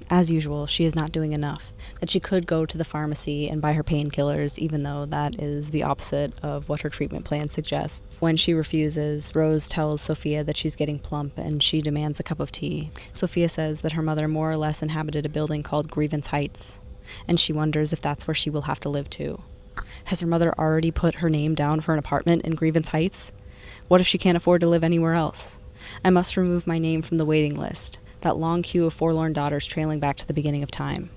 as usual, she is not doing enough, that she could go to the pharmacy and buy her painkillers, even though that is the opposite of what her treatment plan suggests. When she refuses, Rose tells Sophia that she's getting plump and she demands a cup of tea. Sophia says that her mother more or less inhabited a building called Grievance Heights, and she wonders if that's where she will have to live too. Has her mother already put her name down for an apartment in Grievance Heights? What if she can't afford to live anywhere else? I must remove my name from the waiting list, that long queue of forlorn daughters trailing back to the beginning of time.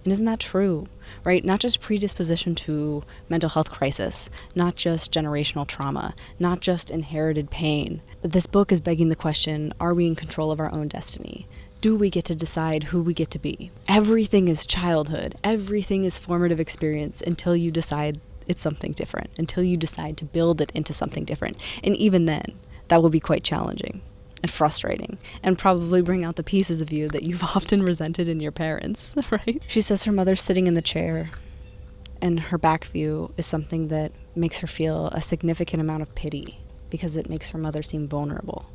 And isn't that true, right? Not just predisposition to mental health crisis, not just generational trauma, not just inherited pain. This book is begging the question, are we in control of our own destiny? Do we get to decide who we get to be? Everything is childhood. Everything is formative experience until you decide it's something different, until you decide to build it into something different. And even then, that will be quite challenging and frustrating, and probably bring out the pieces of you that you've often resented in your parents, right? She says her mother's sitting in the chair, and her back view is something that makes her feel a significant amount of pity, because it makes her mother seem vulnerable.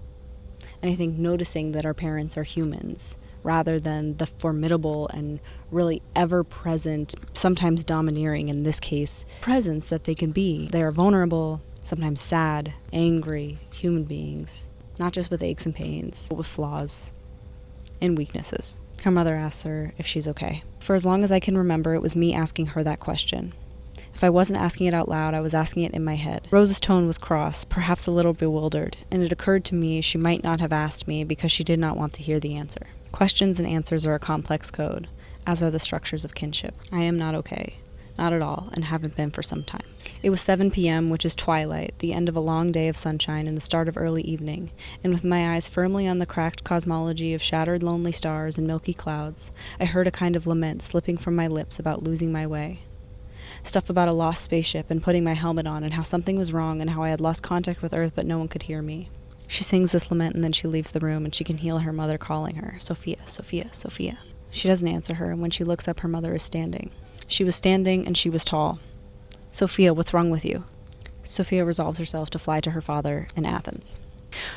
And I think noticing that our parents are humans, rather than the formidable and really ever-present, sometimes domineering, in this case, presence that they can be. They are vulnerable, sometimes sad, angry human beings, not just with aches and pains, but with flaws and weaknesses. Her mother asks her if she's okay. For as long as I can remember, it was me asking her that question. If I wasn't asking it out loud, I was asking it in my head. Rose's tone was cross, perhaps a little bewildered, and it occurred to me she might not have asked me because she did not want to hear the answer. Questions and answers are a complex code, as are the structures of kinship. I am not okay. Not at all, and haven't been for some time. It was 7 p.m., which is twilight, the end of a long day of sunshine and the start of early evening, and with my eyes firmly on the cracked cosmology of shattered lonely stars and milky clouds, I heard a kind of lament slipping from my lips about losing my way. Stuff about a lost spaceship and putting my helmet on and how something was wrong and how I had lost contact with Earth but no one could hear me. She sings this lament and then she leaves the room and she can hear her mother calling her, Sophia, Sophia, Sophia. She doesn't answer her, and when she looks up her mother is standing. She was standing and she was tall. Sophia, what's wrong with you? Sophia resolves herself to fly to her father in Athens.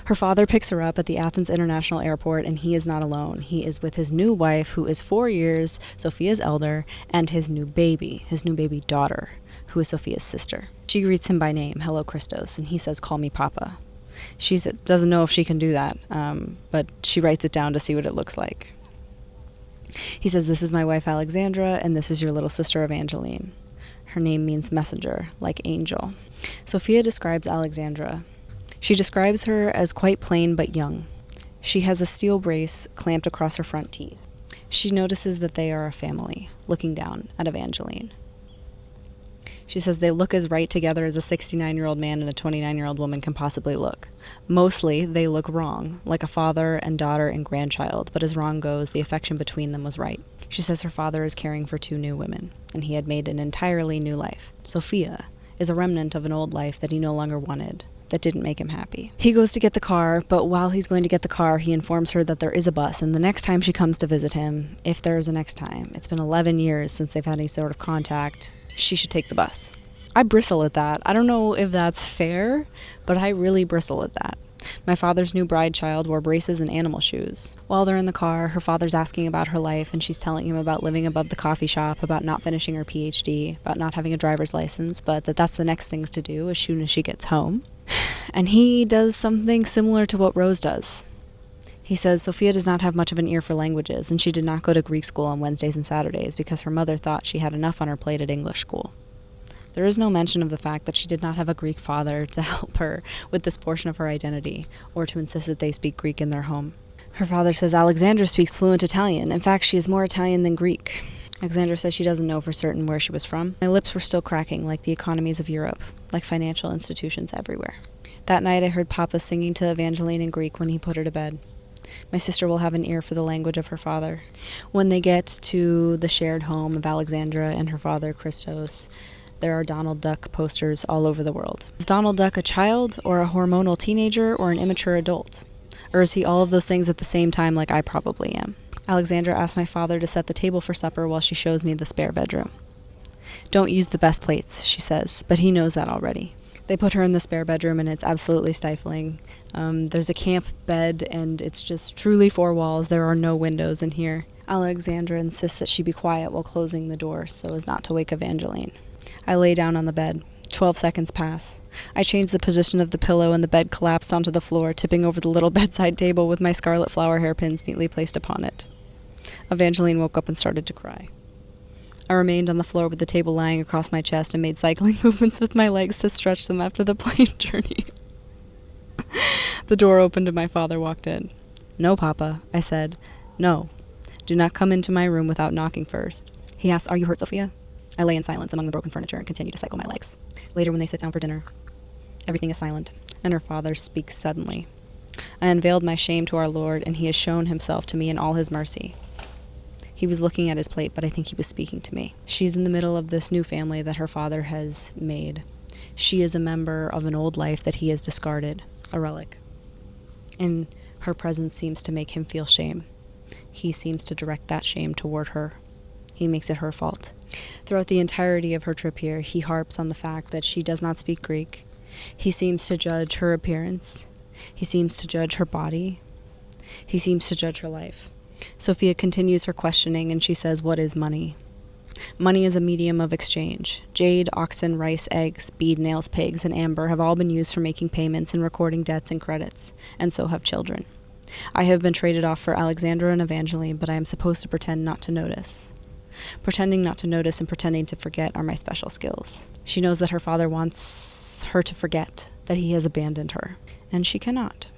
Her father picks her up at the Athens International Airport, and he is not alone. He is with his new wife, who is 4 years, Sophia's elder, and his new baby daughter, who is Sophia's sister. She greets him by name, hello Christos, and he says, call me Papa. She doesn't know if she can do that, but she writes it down to see what it looks like. He says, this is my wife Alexandra, and this is your little sister Evangeline. Her name means messenger, like angel. Sophia describes Alexandra. She describes her as quite plain but young. She has a steel brace clamped across her front teeth. She notices that they are a family, looking down at Evangeline. She says they look as right together as a 69-year-old man and a 29-year-old woman can possibly look. Mostly, they look wrong, like a father and daughter and grandchild, but as wrong goes, the affection between them was right. She says her father is caring for 2 new women, and he had made an entirely new life. Sophia is a remnant of an old life that he no longer wanted, that didn't make him happy. He goes to get the car, but while he's going to get the car, he informs her that there is a bus, and the next time she comes to visit him, if there is a next time, it's been 11 years since they've had any sort of contact, she should take the bus. I bristle at that. I don't know if that's fair, but I really bristle at that. My father's new bride child wore braces and animal shoes. While they're in the car, her father's asking about her life, and she's telling him about living above the coffee shop, about not finishing her PhD, about not having a driver's license, but that's the next things to do as soon as she gets home. And he does something similar to what Rose does. He says Sophia does not have much of an ear for languages, and she did not go to Greek school on Wednesdays and Saturdays because her mother thought she had enough on her plate at English school. There is no mention of the fact that she did not have a Greek father to help her with this portion of her identity, or to insist that they speak Greek in their home. Her father says Alexandra speaks fluent Italian. In fact, she is more Italian than Greek. Alexandra says she doesn't know for certain where she was from. My lips were still cracking like the economies of Europe, like financial institutions everywhere. That night I heard Papa singing to Evangeline in Greek when he put her to bed. My sister will have an ear for the language of her father. When they get to the shared home of Alexandra and her father, Christos, there are Donald Duck posters all over the world. Is Donald Duck a child, or a hormonal teenager, or an immature adult? Or is he all of those things at the same time like I probably am? Alexandra asks my father to set the table for supper while she shows me the spare bedroom. Don't use the best plates, she says, but he knows that already. They put her in the spare bedroom and it's absolutely stifling. There's a camp bed and it's just truly 4 walls. There are no windows in here. Alexandra insists that she be quiet while closing the door so as not to wake Evangeline. I lay down on the bed. 12 seconds pass. I changed the position of the pillow and the bed collapsed onto the floor, tipping over the little bedside table with my scarlet flower hairpins neatly placed upon it. Evangeline woke up and started to cry. I remained on the floor with the table lying across my chest and made cycling movements with my legs to stretch them after the plane journey. The door opened and my father walked in. "No, Papa," I said. "No. Do not come into my room without knocking first." He asked, "Are you hurt, Sophia?" I lay in silence among the broken furniture and continue to cycle my legs. Later, when they sit down for dinner, everything is silent, and her father speaks suddenly. I unveiled my shame to our Lord, and he has shown himself to me in all his mercy. He was looking at his plate, but I think he was speaking to me. She's in the middle of this new family that her father has made. She is a member of an old life that he has discarded, a relic. And her presence seems to make him feel shame. He seems to direct that shame toward her. He makes it her fault. Throughout the entirety of her trip here, he harps on the fact that she does not speak Greek. He seems to judge her appearance. He seems to judge her body. He seems to judge her life. Sophia continues her questioning and she says, "What is money?" Money is a medium of exchange. Jade, oxen, rice, eggs, bead, nails, pigs, and amber have all been used for making payments and recording debts and credits, and so have children. I have been traded off for Alexandra and Evangeline, but I am supposed to pretend not to notice. Pretending not to notice and pretending to forget are my special skills. She knows that her father wants her to forget that he has abandoned her, and she cannot.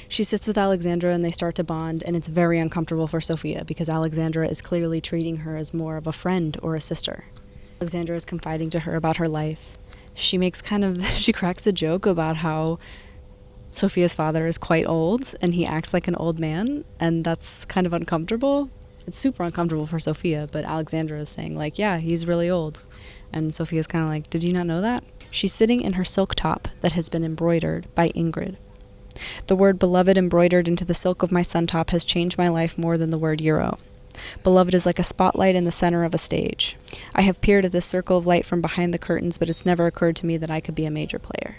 She sits with Alexandra and they start to bond, and it's very uncomfortable for Sophia because Alexandra is clearly treating her as more of a friend or a sister. Alexandra is confiding to her about her life. She cracks a joke about how Sophia's father is quite old and he acts like an old man, and that's kind of uncomfortable. It's super uncomfortable for Sophia, but Alexandra is saying, like, yeah, he's really old. And Sophia's kind of like, did you not know that? She's sitting in her silk top that has been embroidered by Ingrid. The word beloved embroidered into the silk of my sun top has changed my life more than the word Euro. Beloved is like a spotlight in the center of a stage. I have peered at this circle of light from behind the curtains, but it's never occurred to me that I could be a major player.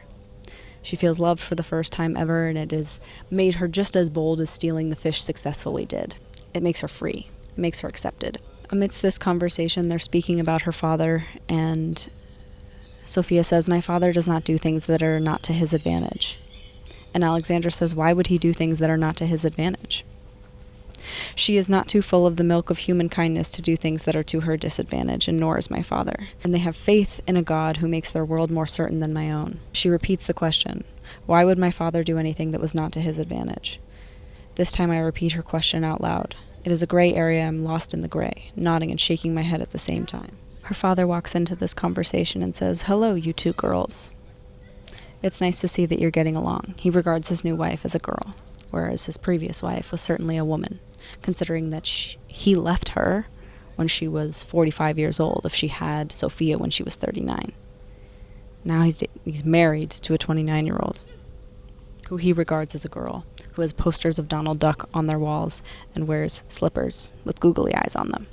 She feels loved for the first time ever, and it has made her just as bold as stealing the fish successfully did. It makes her free. It makes her accepted. Amidst this conversation, they're speaking about her father, and Sophia says, "My father does not do things that are not to his advantage." And Alexandra says, "Why would he do things that are not to his advantage?" She is not too full of the milk of human kindness to do things that are to her disadvantage, and nor is my father. And they have faith in a God who makes their world more certain than my own. She repeats the question, why would my father do anything that was not to his advantage? This time I repeat her question out loud. It is a gray area. I'm lost in the gray, nodding and shaking my head at the same time. Her father walks into this conversation and says, "Hello, you two girls. It's nice to see that you're getting along." He regards his new wife as a girl, whereas his previous wife was certainly a woman, considering that he left her when she was 45 years old if she had Sophia when she was 39. Now he's married to a 29-year-old who he regards as a girl, who has posters of Donald Duck on their walls and wears slippers with googly eyes on them.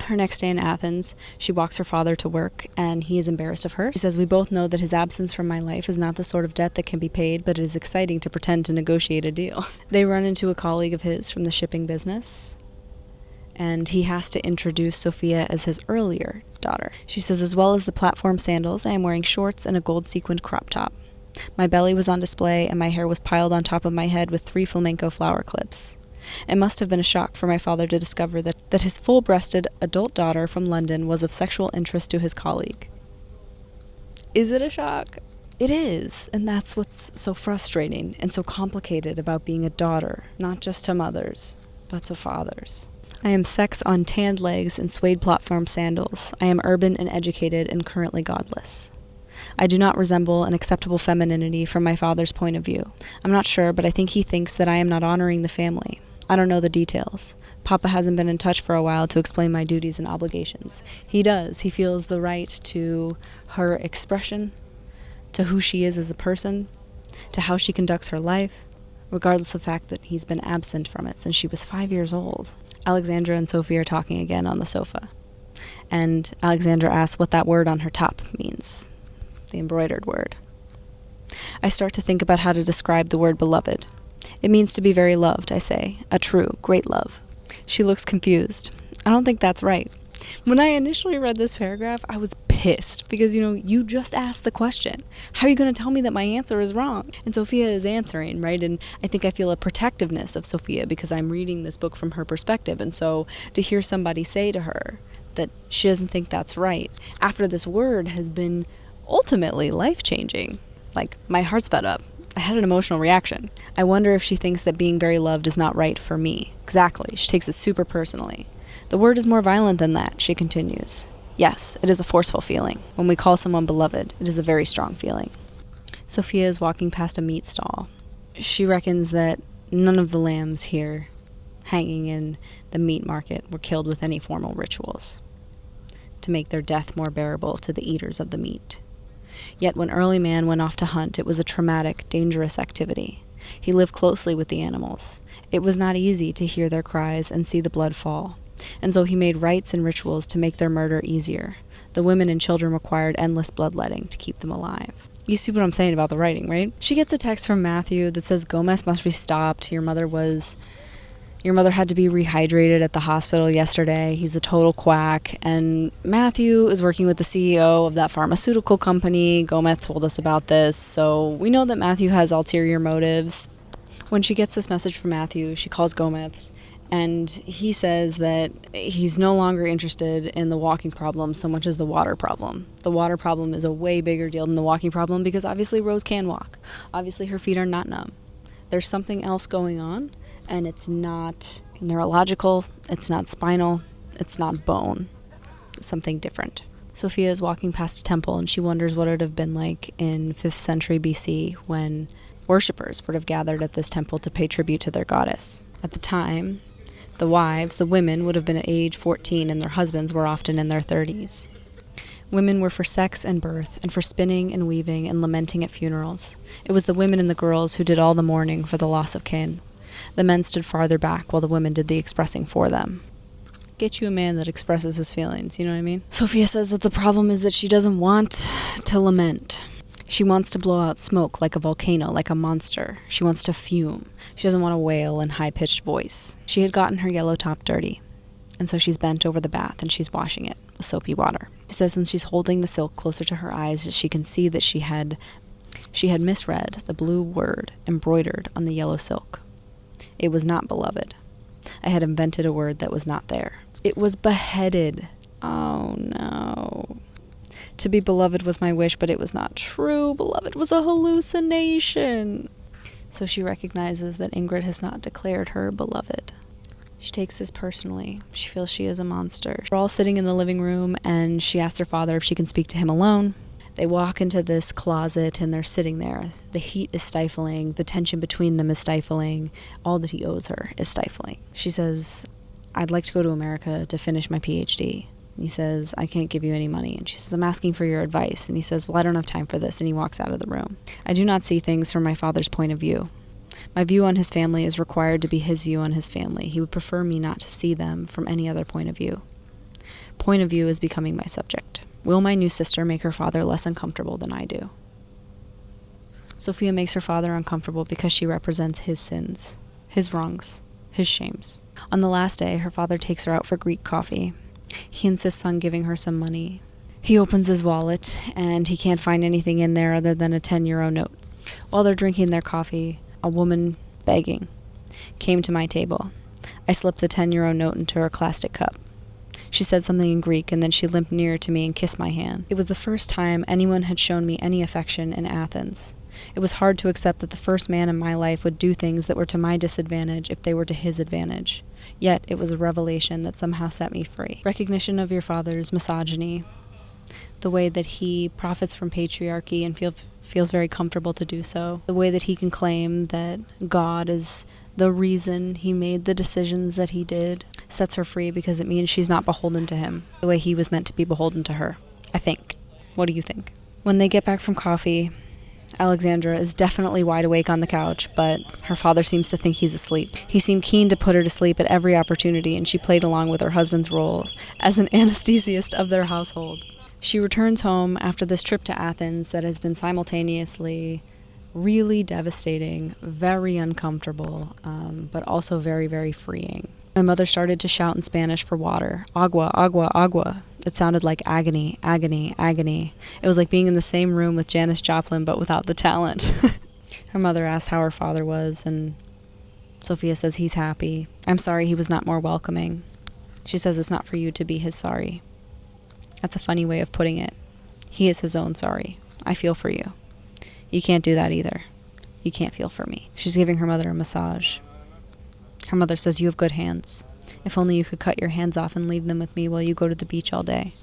Her next day in Athens, she walks her father to work, and he is embarrassed of her. She says, "We both know that his absence from my life is not the sort of debt that can be paid, but it is exciting to pretend to negotiate a deal." They run into a colleague of his from the shipping business, and he has to introduce Sophia as his earlier daughter. She says, "As well as the platform sandals, I am wearing shorts and a gold-sequined crop top. My belly was on display, and my hair was piled on top of my head with 3 flamenco flower clips. It must have been a shock for my father to discover that his full-breasted adult daughter from London was of sexual interest to his colleague." Is it a shock? It is, and that's what's so frustrating and so complicated about being a daughter, not just to mothers, but to fathers. "I am sex on tanned legs and suede platform sandals. I am urban and educated and currently godless. I do not resemble an acceptable femininity from my father's point of view. I'm not sure, but I think he thinks that I am not honoring the family. I don't know the details. Papa hasn't been in touch for a while to explain my duties and obligations." He does. He feels the right to her expression, to who she is as a person, to how she conducts her life, regardless of the fact that he's been absent from it since she was 5 years old. Alexandra and Sophie are talking again on the sofa, and Alexandra asks what that word on her top means, the embroidered word. "I start to think about how to describe the word beloved. It means to be very loved, I say, a true, great love." She looks confused. "I don't think that's right." When I initially read this paragraph, I was pissed because, you just asked the question. How are you going to tell me that my answer is wrong? And Sophia is answering, right? And I think I feel a protectiveness of Sophia because I'm reading this book from her perspective. And so to hear somebody say to her that she doesn't think that's right after this word has been ultimately life-changing, like, my heart sped up. I had an emotional reaction. I wonder if she thinks that being very loved is not right for me. Exactly. She takes it super personally. "The word is more violent than that," she continues. "Yes, it is a forceful feeling. When we call someone beloved, it is a very strong feeling." Sophia is walking past a meat stall. She reckons that none of the lambs here hanging in the meat market were killed with any formal rituals to make their death more bearable to the eaters of the meat. Yet when early man went off to hunt, it was a traumatic, dangerous activity. He lived closely with the animals. It was not easy to hear their cries and see the blood fall. And so he made rites and rituals to make their murder easier. The women and children required endless bloodletting to keep them alive. You see what I'm saying about the writing, right? She gets a text from Matthew that says, "Gomez must be stopped. Your mother had to be rehydrated at the hospital yesterday. He's a total quack." And Matthew is working with the CEO of that pharmaceutical company. Gomez told us about this, so we know that Matthew has ulterior motives. When she gets this message from Matthew, she calls Gomez, and he says that he's no longer interested in the walking problem so much as the water problem. The water problem is a way bigger deal than the walking problem because obviously Rose can walk. Obviously her feet are not numb. There's something else going on, and it's not neurological, it's not spinal, it's not bone. It's something different. Sophia is walking past a temple, and she wonders what it would have been like in 5th century BC when worshippers would have gathered at this temple to pay tribute to their goddess. At the time, the women would have been at age 14, and their husbands were often in their 30s. Women were for sex and birth, and for spinning and weaving and lamenting at funerals. It was the women and the girls who did all the mourning for the loss of kin. The men stood farther back while the women did the expressing for them. Get you a man that expresses his feelings, you know what I mean? Sophia says that the problem is that she doesn't want to lament. She wants to blow out smoke like a volcano, like a monster. She wants to fume. She doesn't want to wail in high-pitched voice. She had gotten her yellow top dirty, and so she's bent over the bath and she's washing it with soapy water. She says when she's holding the silk closer to her eyes, she can see that she had misread the blue word embroidered on the yellow silk. It was not beloved. I had invented a word that was not there. It was beheaded. Oh no. To be beloved was my wish, but it was not true. Beloved was a hallucination. So she recognizes that Ingrid has not declared her beloved. She takes this personally. She feels she is a monster. We're all sitting in the living room, and she asks her father if she can speak to him alone. They walk into this closet, and they're sitting there. The heat is stifling. The tension between them is stifling. All that he owes her is stifling. She says, I'd like to go to America to finish my PhD. He says, I can't give you any money. And she says, I'm asking for your advice. And he says, well, I don't have time for this. And he walks out of the room. I do not see things from my father's point of view. My view on his family is required to be his view on his family. He would prefer me not to see them from any other point of view. Point of view is becoming my subject. Will my new sister make her father less uncomfortable than I do? Sophia makes her father uncomfortable because she represents his sins, his wrongs, his shames. On the last day, her father takes her out for Greek coffee. He insists on giving her some money. He opens his wallet, and he can't find anything in there other than a 10-euro note. While they're drinking their coffee, a woman, begging, came to my table. I slipped the 10-euro note into her plastic cup. She said something in Greek, and then she limped nearer to me and kissed my hand. It was the first time anyone had shown me any affection in Athens. It was hard to accept that the first man in my life would do things that were to my disadvantage if they were to his advantage. Yet it was a revelation that somehow set me free. Recognition of your father's misogyny, the way that he profits from patriarchy and feels very comfortable to do so, the way that he can claim that God is the reason he made the decisions that he did, sets her free because it means she's not beholden to him the way he was meant to be beholden to her, I think. What do you think? When they get back from coffee, Alexandra is definitely wide awake on the couch, but her father seems to think he's asleep. He seemed keen to put her to sleep at every opportunity, and she played along with her husband's role as an anesthesiast of their household. She returns home after this trip to Athens that has been simultaneously really devastating, very uncomfortable, but also very, very freeing. My mother started to shout in Spanish for water. Agua, agua, agua. It sounded like agony, agony, agony. It was like being in the same room with Janis Joplin, but without the talent. Her mother asks how her father was, and Sophia says he's happy. I'm sorry he was not more welcoming. She says it's not for you to be his sorry. That's a funny way of putting it. He is his own sorry. I feel for you. You can't do that either. You can't feel for me. She's giving her mother a massage. Her mother says, you have good hands. If only you could cut your hands off and leave them with me while you go to the beach all day.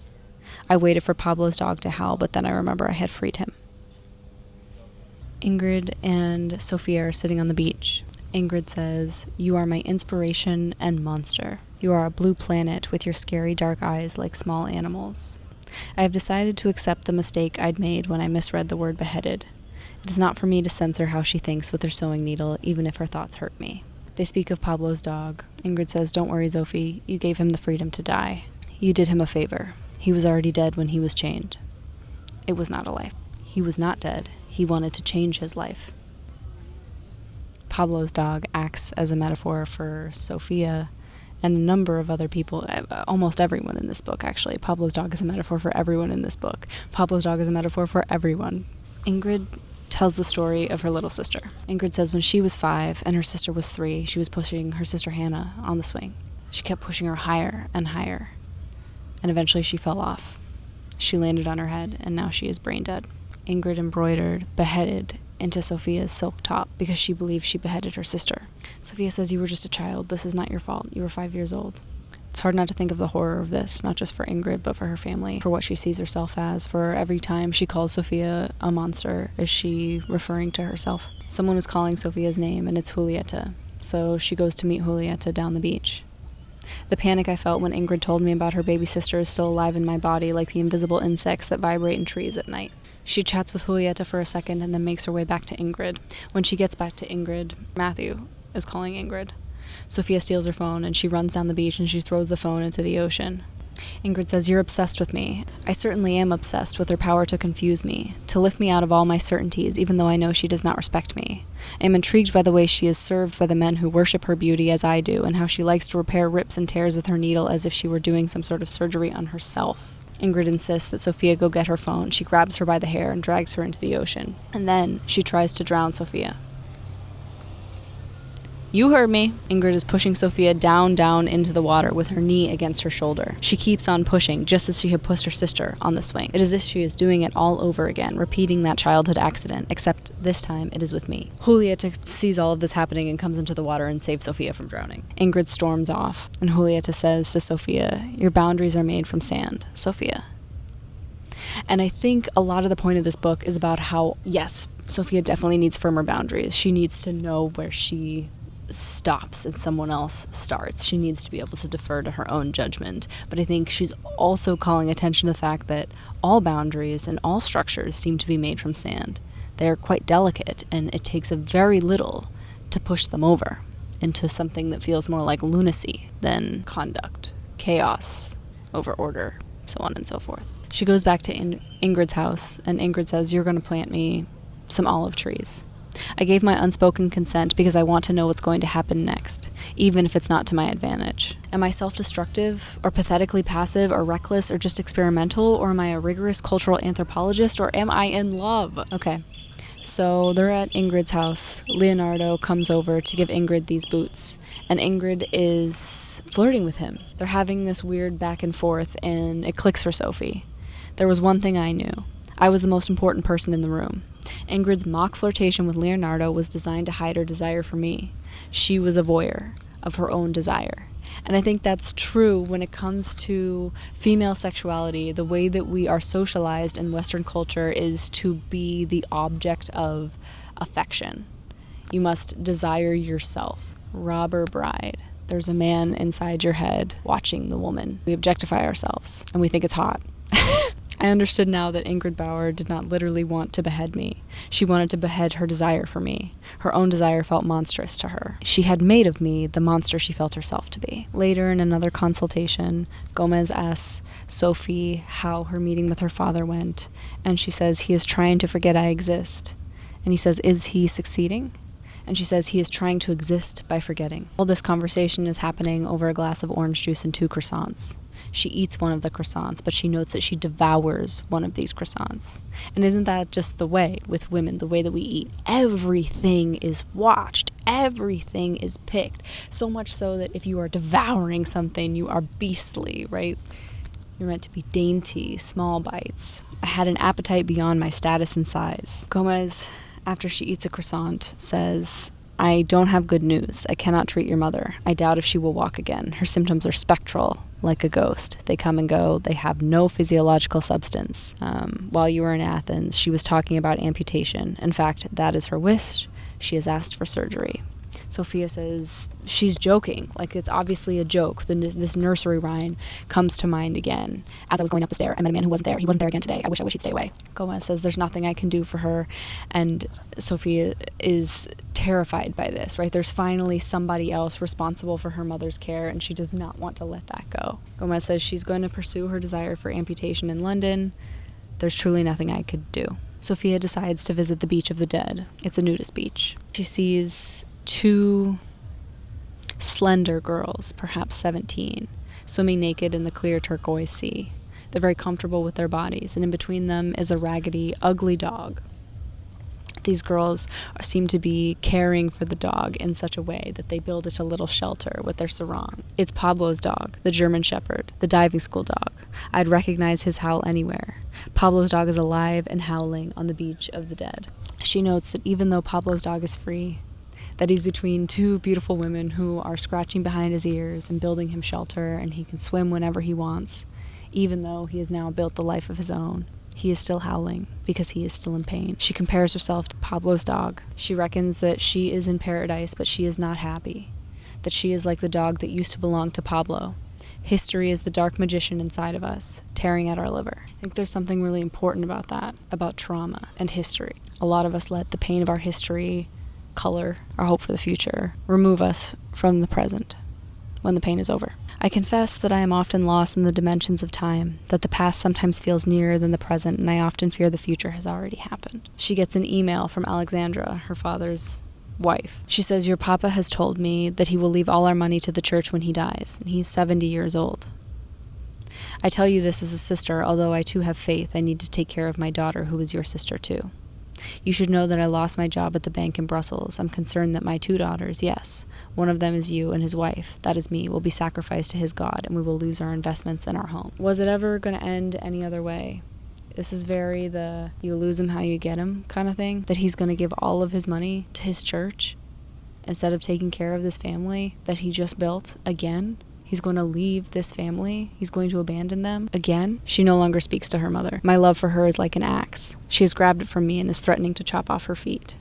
I waited for Pablo's dog to howl, but then I remember I had freed him. Ingrid and Sophia are sitting on the beach. Ingrid says, you are my inspiration and monster. You are a blue planet with your scary dark eyes like small animals. I have decided to accept the mistake I'd made when I misread the word beheaded. It is not for me to censor how she thinks with her sewing needle, even if her thoughts hurt me. They speak of Pablo's dog. Ingrid says, don't worry, Sophie. You gave him the freedom to die. You did him a favor. He was already dead when he was chained. It was not a life. He was not dead. He wanted to change his life. Pablo's dog acts as a metaphor for Sophia and a number of other people, almost everyone in this book, actually. Pablo's dog is a metaphor for everyone in this book. Pablo's dog is a metaphor for everyone. Ingrid tells the story of her little sister. Ingrid says when she was 5 and her sister was 3, she was pushing her sister Hannah on the swing. She kept pushing her higher and higher, and eventually she fell off. She landed on her head, and now she is brain dead. Ingrid embroidered beheaded into Sophia's silk top because she believed she beheaded her sister. Sophia says, you were just a child. This is not your fault. You were 5 years old. It's hard not to think of the horror of this, not just for Ingrid, but for her family, for what she sees herself as, for every time she calls Sophia a monster, is she referring to herself? Someone is calling Sophia's name, and it's Julieta, so she goes to meet Julieta down the beach. The panic I felt when Ingrid told me about her baby sister is still alive in my body, like the invisible insects that vibrate in trees at night. She chats with Julieta for a second and then makes her way back to Ingrid. When she gets back to Ingrid, Matthew is calling Ingrid. Sophia steals her phone, and she runs down the beach, and she throws the phone into the ocean. Ingrid says, you're obsessed with me. I certainly am obsessed with her power to confuse me, to lift me out of all my certainties, even though I know she does not respect me. I am intrigued by the way she is served by the men who worship her beauty as I do, and how she likes to repair rips and tears with her needle as if she were doing some sort of surgery on herself. Ingrid insists that Sophia go get her phone. She grabs her by the hair and drags her into the ocean. And then she tries to drown Sophia. You heard me. Ingrid is pushing Sophia down into the water with her knee against her shoulder. She keeps on pushing, just as she had pushed her sister on the swing. It is as if she is doing it all over again, repeating that childhood accident, except this time it is with me. Julieta sees all of this happening and comes into the water and saves Sophia from drowning. Ingrid storms off, and Julieta says to Sophia, "Your boundaries are made from sand, Sophia." And I think a lot of the point of this book is about how, yes, Sophia definitely needs firmer boundaries. She needs to know where she stops and someone else starts. She needs to be able to defer to her own judgment. But I think she's also calling attention to the fact that all boundaries and all structures seem to be made from sand. They're quite delicate, and it takes a very little to push them over into something that feels more like lunacy than conduct, chaos over order, so on and so forth. She goes back to Ingrid's house, and Ingrid says, "You're going to plant me some olive trees. I gave my unspoken consent because I want to know what's going to happen next, even if it's not to my advantage. Am I self-destructive, or pathetically passive, or reckless, or just experimental, or am I a rigorous cultural anthropologist, or am I in love?" Okay, so they're at Ingrid's house. Leonardo comes over to give Ingrid these boots, and Ingrid is flirting with him. They're having this weird back and forth, and it clicks for Sophie. There was one thing I knew. I was the most important person in the room. Ingrid's mock flirtation with Leonardo was designed to hide her desire for me. She was a voyeur of her own desire. And I think that's true when it comes to female sexuality. The way that we are socialized in Western culture is to be the object of affection. You must desire yourself. Robber bride. There's a man inside your head watching the woman. We objectify ourselves, and we think it's hot. I understood now that Ingrid Bauer did not literally want to behead me. She wanted to behead her desire for me. Her own desire felt monstrous to her. She had made of me the monster she felt herself to be. Later, in another consultation, Gomez asks Sophie how her meeting with her father went, and she says, "He is trying to forget I exist." And he says, "Is he succeeding?" And she says, "He is trying to exist by forgetting." All this conversation is happening over a glass of orange juice and 2 croissants. She eats one of the croissants, but she notes that she devours one of these croissants. And isn't that just the way with women, the way that we eat? Everything is watched. Everything is picked. So much so that if you are devouring something, you are beastly, right? You're meant to be dainty, small bites. I had an appetite beyond my status and size. Gomez, after she eats a croissant, says, "I don't have good news. I cannot treat your mother. I doubt if she will walk again. Her symptoms are spectral, like a ghost. They come and go. They have no physiological substance. While you were in Athens, she was talking about amputation. In fact, that is her wish. She has asked for surgery." Sophia says she's joking, like it's obviously a joke. This nursery rhyme comes to mind again. "As I was going up the stair, I met a man who wasn't there. He wasn't there again today. I wish he'd stay away." Gomez says there's nothing I can do for her, and Sophia is terrified by this, right? There's finally somebody else responsible for her mother's care, and she does not want to let that go. Gomez says she's going to pursue her desire for amputation in London. There's truly nothing I could do. Sophia decides to visit the Beach of the Dead. It's a nudist beach. She sees 2 slender girls, perhaps 17, swimming naked in the clear turquoise sea. They're very comfortable with their bodies, and in between them is a raggedy, ugly dog. These girls seem to be caring for the dog in such a way that they build it a little shelter with their sarong. It's Pablo's dog, the German Shepherd, the diving school dog. I'd recognize his howl anywhere. Pablo's dog is alive and howling on the Beach of the Dead. She notes that even though Pablo's dog is free, that he's between 2 beautiful women who are scratching behind his ears and building him shelter, and he can swim whenever he wants. Even though he has now built the life of his own, he is still howling because he is still in pain. She compares herself to Pablo's dog. She reckons that she is in paradise, but she is not happy. That she is like the dog that used to belong to Pablo. History is the dark magician inside of us, tearing at our liver. I think there's something really important about that, about trauma and history. A lot of us let the pain of our history color our hope for the future, remove us from the present when the pain is over. I confess that I am often lost in the dimensions of time, that the past sometimes feels nearer than the present, and I often fear the future has already happened. She gets an email from Alexandra, her father's wife. She says, "Your papa has told me that he will leave all our money to the church when he dies, and he's 70 years old. I tell you this as a sister, although I too have faith, I need to take care of my daughter, who is your sister too. You should know that I lost my job at the bank in Brussels. I'm concerned that my 2 daughters, yes, one of them is you and his wife, that is me, will be sacrificed to his God, and we will lose our investments and our home. Was it ever going to end any other way? This is very the you lose him how you get him kind of thing, that he's going to give all of his money to his church instead of taking care of this family that he just built again. He's going to leave this family. He's going to abandon them again. She no longer speaks to her mother. My love for her is like an axe. She has grabbed it from me and is threatening to chop off her feet.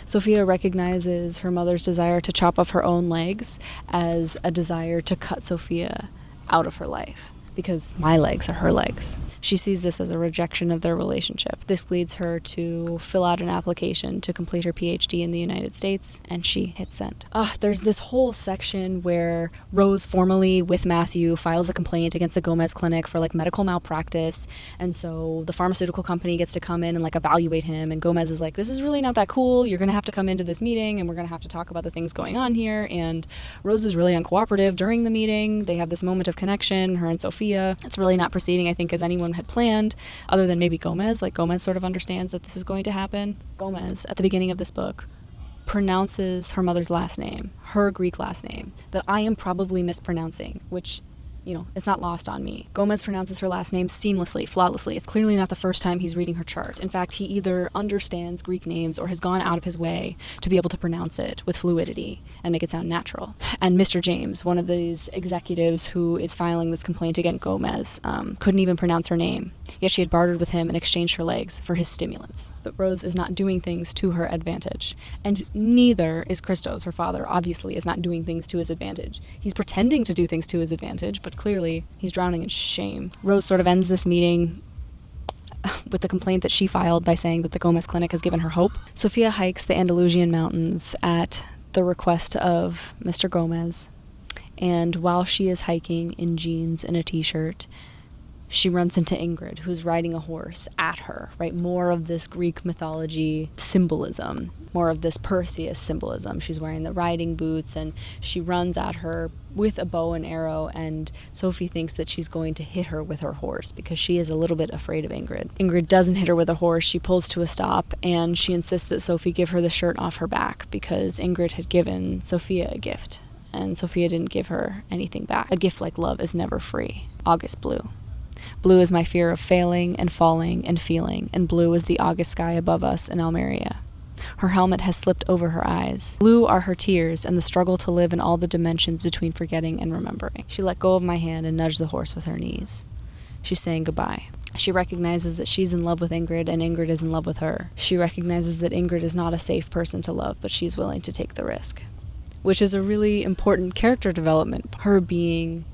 Sophia recognizes her mother's desire to chop off her own legs as a desire to cut Sophia out of her life, because my legs are her legs. She sees this as a rejection of their relationship. This leads her to fill out an application to complete her PhD in the United States, and she hits send. There's this whole section where Rose, formally with Matthew, files a complaint against the Gomez clinic for medical malpractice, and so the pharmaceutical company gets to come in and evaluate him, and Gomez is like, this is really not that cool, you're gonna have to come into this meeting and we're gonna have to talk about the things going on here. And Rose is really uncooperative during the meeting. They have this moment of connection, her and Sophia. It's really not proceeding, I think, as anyone had planned, other than maybe Gomez. Gomez sort of understands that this is going to happen. Gomez, at the beginning of this book, pronounces her mother's last name, her Greek last name, that I am probably mispronouncing, which, it's not lost on me. Gomez pronounces her last name seamlessly, flawlessly. It's clearly not the first time he's reading her chart. In fact, he either understands Greek names or has gone out of his way to be able to pronounce it with fluidity and make it sound natural. And Mr. James, one of these executives who is filing this complaint against Gomez, couldn't even pronounce her name, yet she had bartered with him and exchanged her legs for his stimulants. But Rose is not doing things to her advantage. And neither is Christos, her father, obviously is not doing things to his advantage. He's pretending to do things to his advantage, but clearly he's drowning in shame. Rose sort of ends this meeting with the complaint that she filed by saying that the Gomez clinic has given her hope. Sophia hikes the Andalusian mountains at the request of Mr. Gomez, and while she is hiking in jeans and a t-shirt, she runs into Ingrid, who's riding a horse at her, right? More of this Greek mythology symbolism, more of this Perseus symbolism. She's wearing the riding boots, and she runs at her with a bow and arrow, and Sophie thinks that she's going to hit her with her horse because she is a little bit afraid of Ingrid. Ingrid doesn't hit her with a horse. She pulls to a stop, and she insists that Sophie give her the shirt off her back because Ingrid had given Sophia a gift, and Sophia didn't give her anything back. A gift like love is never free. August blue. Blue is my fear of failing and falling and feeling, and blue is the August sky above us in Almeria. Her helmet has slipped over her eyes. Blue are her tears and the struggle to live in all the dimensions between forgetting and remembering. She let go of my hand and nudged the horse with her knees. She's saying goodbye. She recognizes that she's in love with Ingrid and Ingrid is in love with her. She recognizes that Ingrid is not a safe person to love, but she's willing to take the risk, which is a really important character development, her being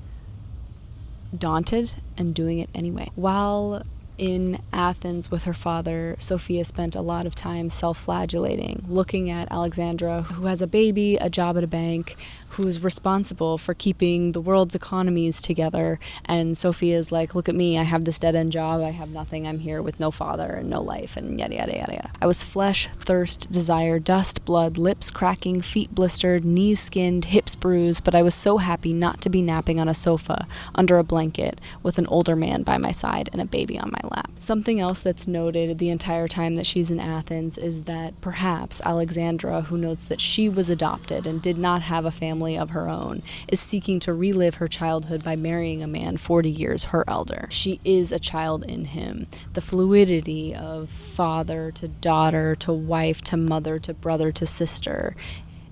daunted and doing it anyway. While in Athens with her father, Sophia spent a lot of time self-flagellating, looking at Alexandra, who has a baby, a job at a bank, who's responsible for keeping the world's economies together, and Sophia's like, look at me, I have this dead-end job, I have nothing, I'm here with no father and no life, and yada yada yada yada. I was flesh, thirst, desire, dust, blood, lips cracking, feet blistered, knees skinned, hips bruised, but I was so happy not to be napping on a sofa under a blanket with an older man by my side and a baby on my lap. Something else that's noted the entire time that she's in Athens is that perhaps Alexandra, who notes that she was adopted and did not have a family of her own, is seeking to relive her childhood by marrying a man 40 years her elder. She is a child in him. The fluidity of father to daughter to wife to mother to brother to sister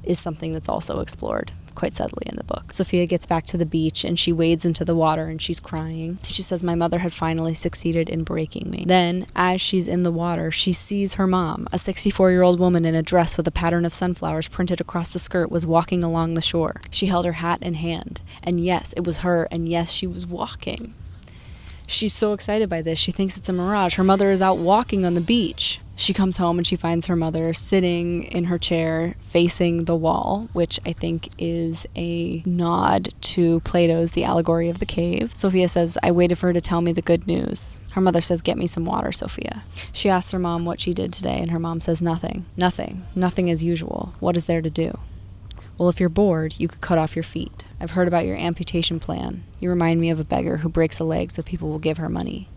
is something that's also explored quite subtly in the book. Sophia gets back to the beach and she wades into the water and she's crying. She says my mother had finally succeeded in breaking me. Then, as she's in the water, she sees her mom, a 64-year-old woman in a dress with a pattern of sunflowers printed across the skirt, was walking along the shore. She held her hat in hand, and yes, it was her, and yes, she was walking. She's so excited by this, she thinks it's a mirage. Her mother is out walking on the beach. She comes home and she finds her mother sitting in her chair facing the wall, which I think is a nod to Plato's The Allegory of the Cave. Sophia says, I waited for her to tell me the good news. Her mother says, get me some water, Sophia. She asks her mom what she did today, and her mom says, nothing. Nothing as usual. What is there to do? Well, if you're bored, you could cut off your feet. I've heard about your amputation plan. You remind me of a beggar who breaks a leg so people will give her money.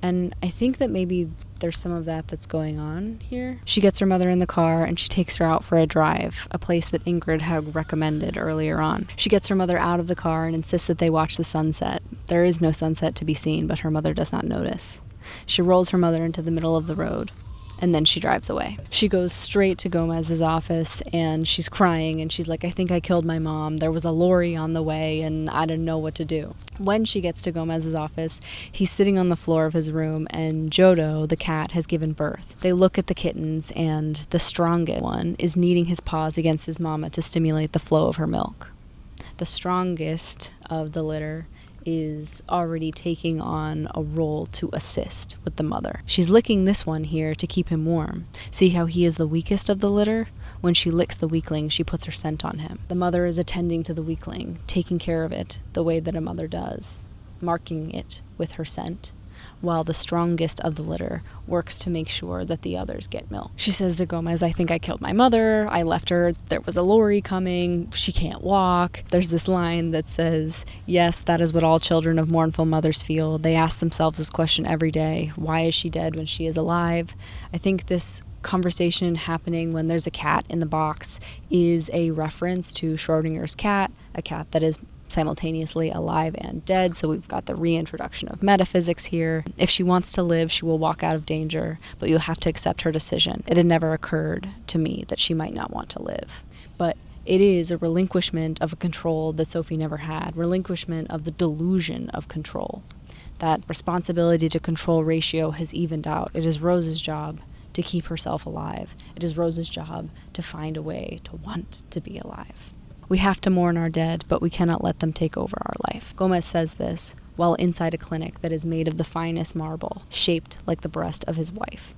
And I think that maybe there's some of that that's going on here. She gets her mother in the car and she takes her out for a drive, a place that Ingrid had recommended earlier on. She gets her mother out of the car and insists that they watch the sunset. There is no sunset to be seen, but her mother does not notice. She rolls her mother into the middle of the road, and then she drives away. She goes straight to Gomez's office, and she's crying, and she's like, I think I killed my mom. There was a lorry on the way, and I didn't know what to do. When she gets to Gomez's office, he's sitting on the floor of his room, and Jodo, the cat, has given birth. They look at the kittens, and the strongest one is kneading his paws against his mama to stimulate the flow of her milk. The strongest of the litter is already taking on a role to assist with the mother. She's licking this one here to keep him warm. See how he is the weakest of the litter? When she licks the weakling, she puts her scent on him. The mother is attending to the weakling, taking care of it the way that a mother does, marking it with her scent, while the strongest of the litter works to make sure that the others get milk. She says to Gomez, I think I killed my mother. I left her. There was a lorry coming. She can't walk. There's this line that says, yes, that is what all children of mournful mothers feel. They ask themselves this question every day. Why is she dead when she is alive? I think this conversation happening when there's a cat in the box is a reference to Schrodinger's cat, a cat that is simultaneously alive and dead. So we've got the reintroduction of metaphysics here. If she wants to live, she will walk out of danger, but you'll have to accept her decision. It had never occurred to me that she might not want to live. But it is a relinquishment of a control that Sophie never had, relinquishment of the delusion of control. That responsibility to control ratio has evened out. It is Rose's job to keep herself alive. It is Rose's job to find a way to want to be alive. We have to mourn our dead, but we cannot let them take over our life. Gomez says this while inside a clinic that is made of the finest marble, shaped like the breast of his wife,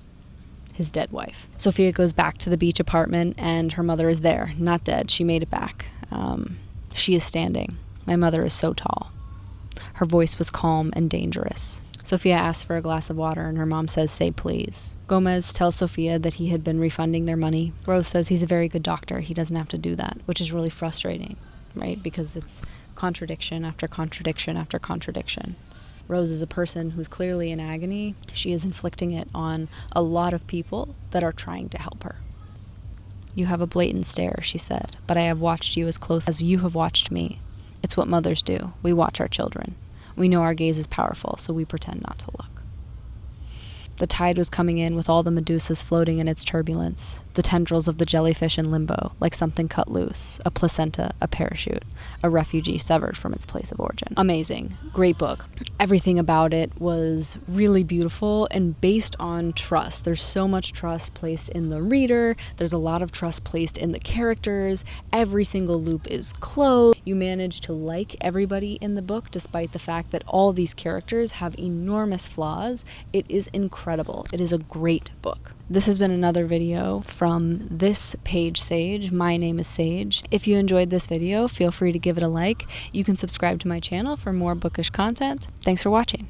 his dead wife. Sophia goes back to the beach apartment, and her mother is there, not dead. She made it back. She is standing. My mother is so tall. Her voice was calm and dangerous. Sophia asks for a glass of water, and her mom says, say please. Gomez tells Sophia that he had been refunding their money. Rose says he's a very good doctor. He doesn't have to do that, which is really frustrating, right? Because it's contradiction after contradiction after contradiction. Rose is a person who's clearly in agony. She is inflicting it on a lot of people that are trying to help her. You have a blatant stare, she said, but I have watched you as close as you have watched me. It's what mothers do. We watch our children. We know our gaze is powerful, so we pretend not to look. The tide was coming in with all the Medusas floating in its turbulence, the tendrils of the jellyfish in limbo, like something cut loose, a placenta, a parachute, a refugee severed from its place of origin. Amazing. Great book. Everything about it was really beautiful and based on trust. There's so much trust placed in the reader. There's a lot of trust placed in the characters. Every single loop is closed. You manage to like everybody in the book, despite the fact that all these characters have enormous flaws. It is incredible. It is a great book. This has been another video from This Page Sage. My name is Sage. If you enjoyed this video, feel free to give it a like. You can subscribe to my channel for more bookish content. Thanks for watching.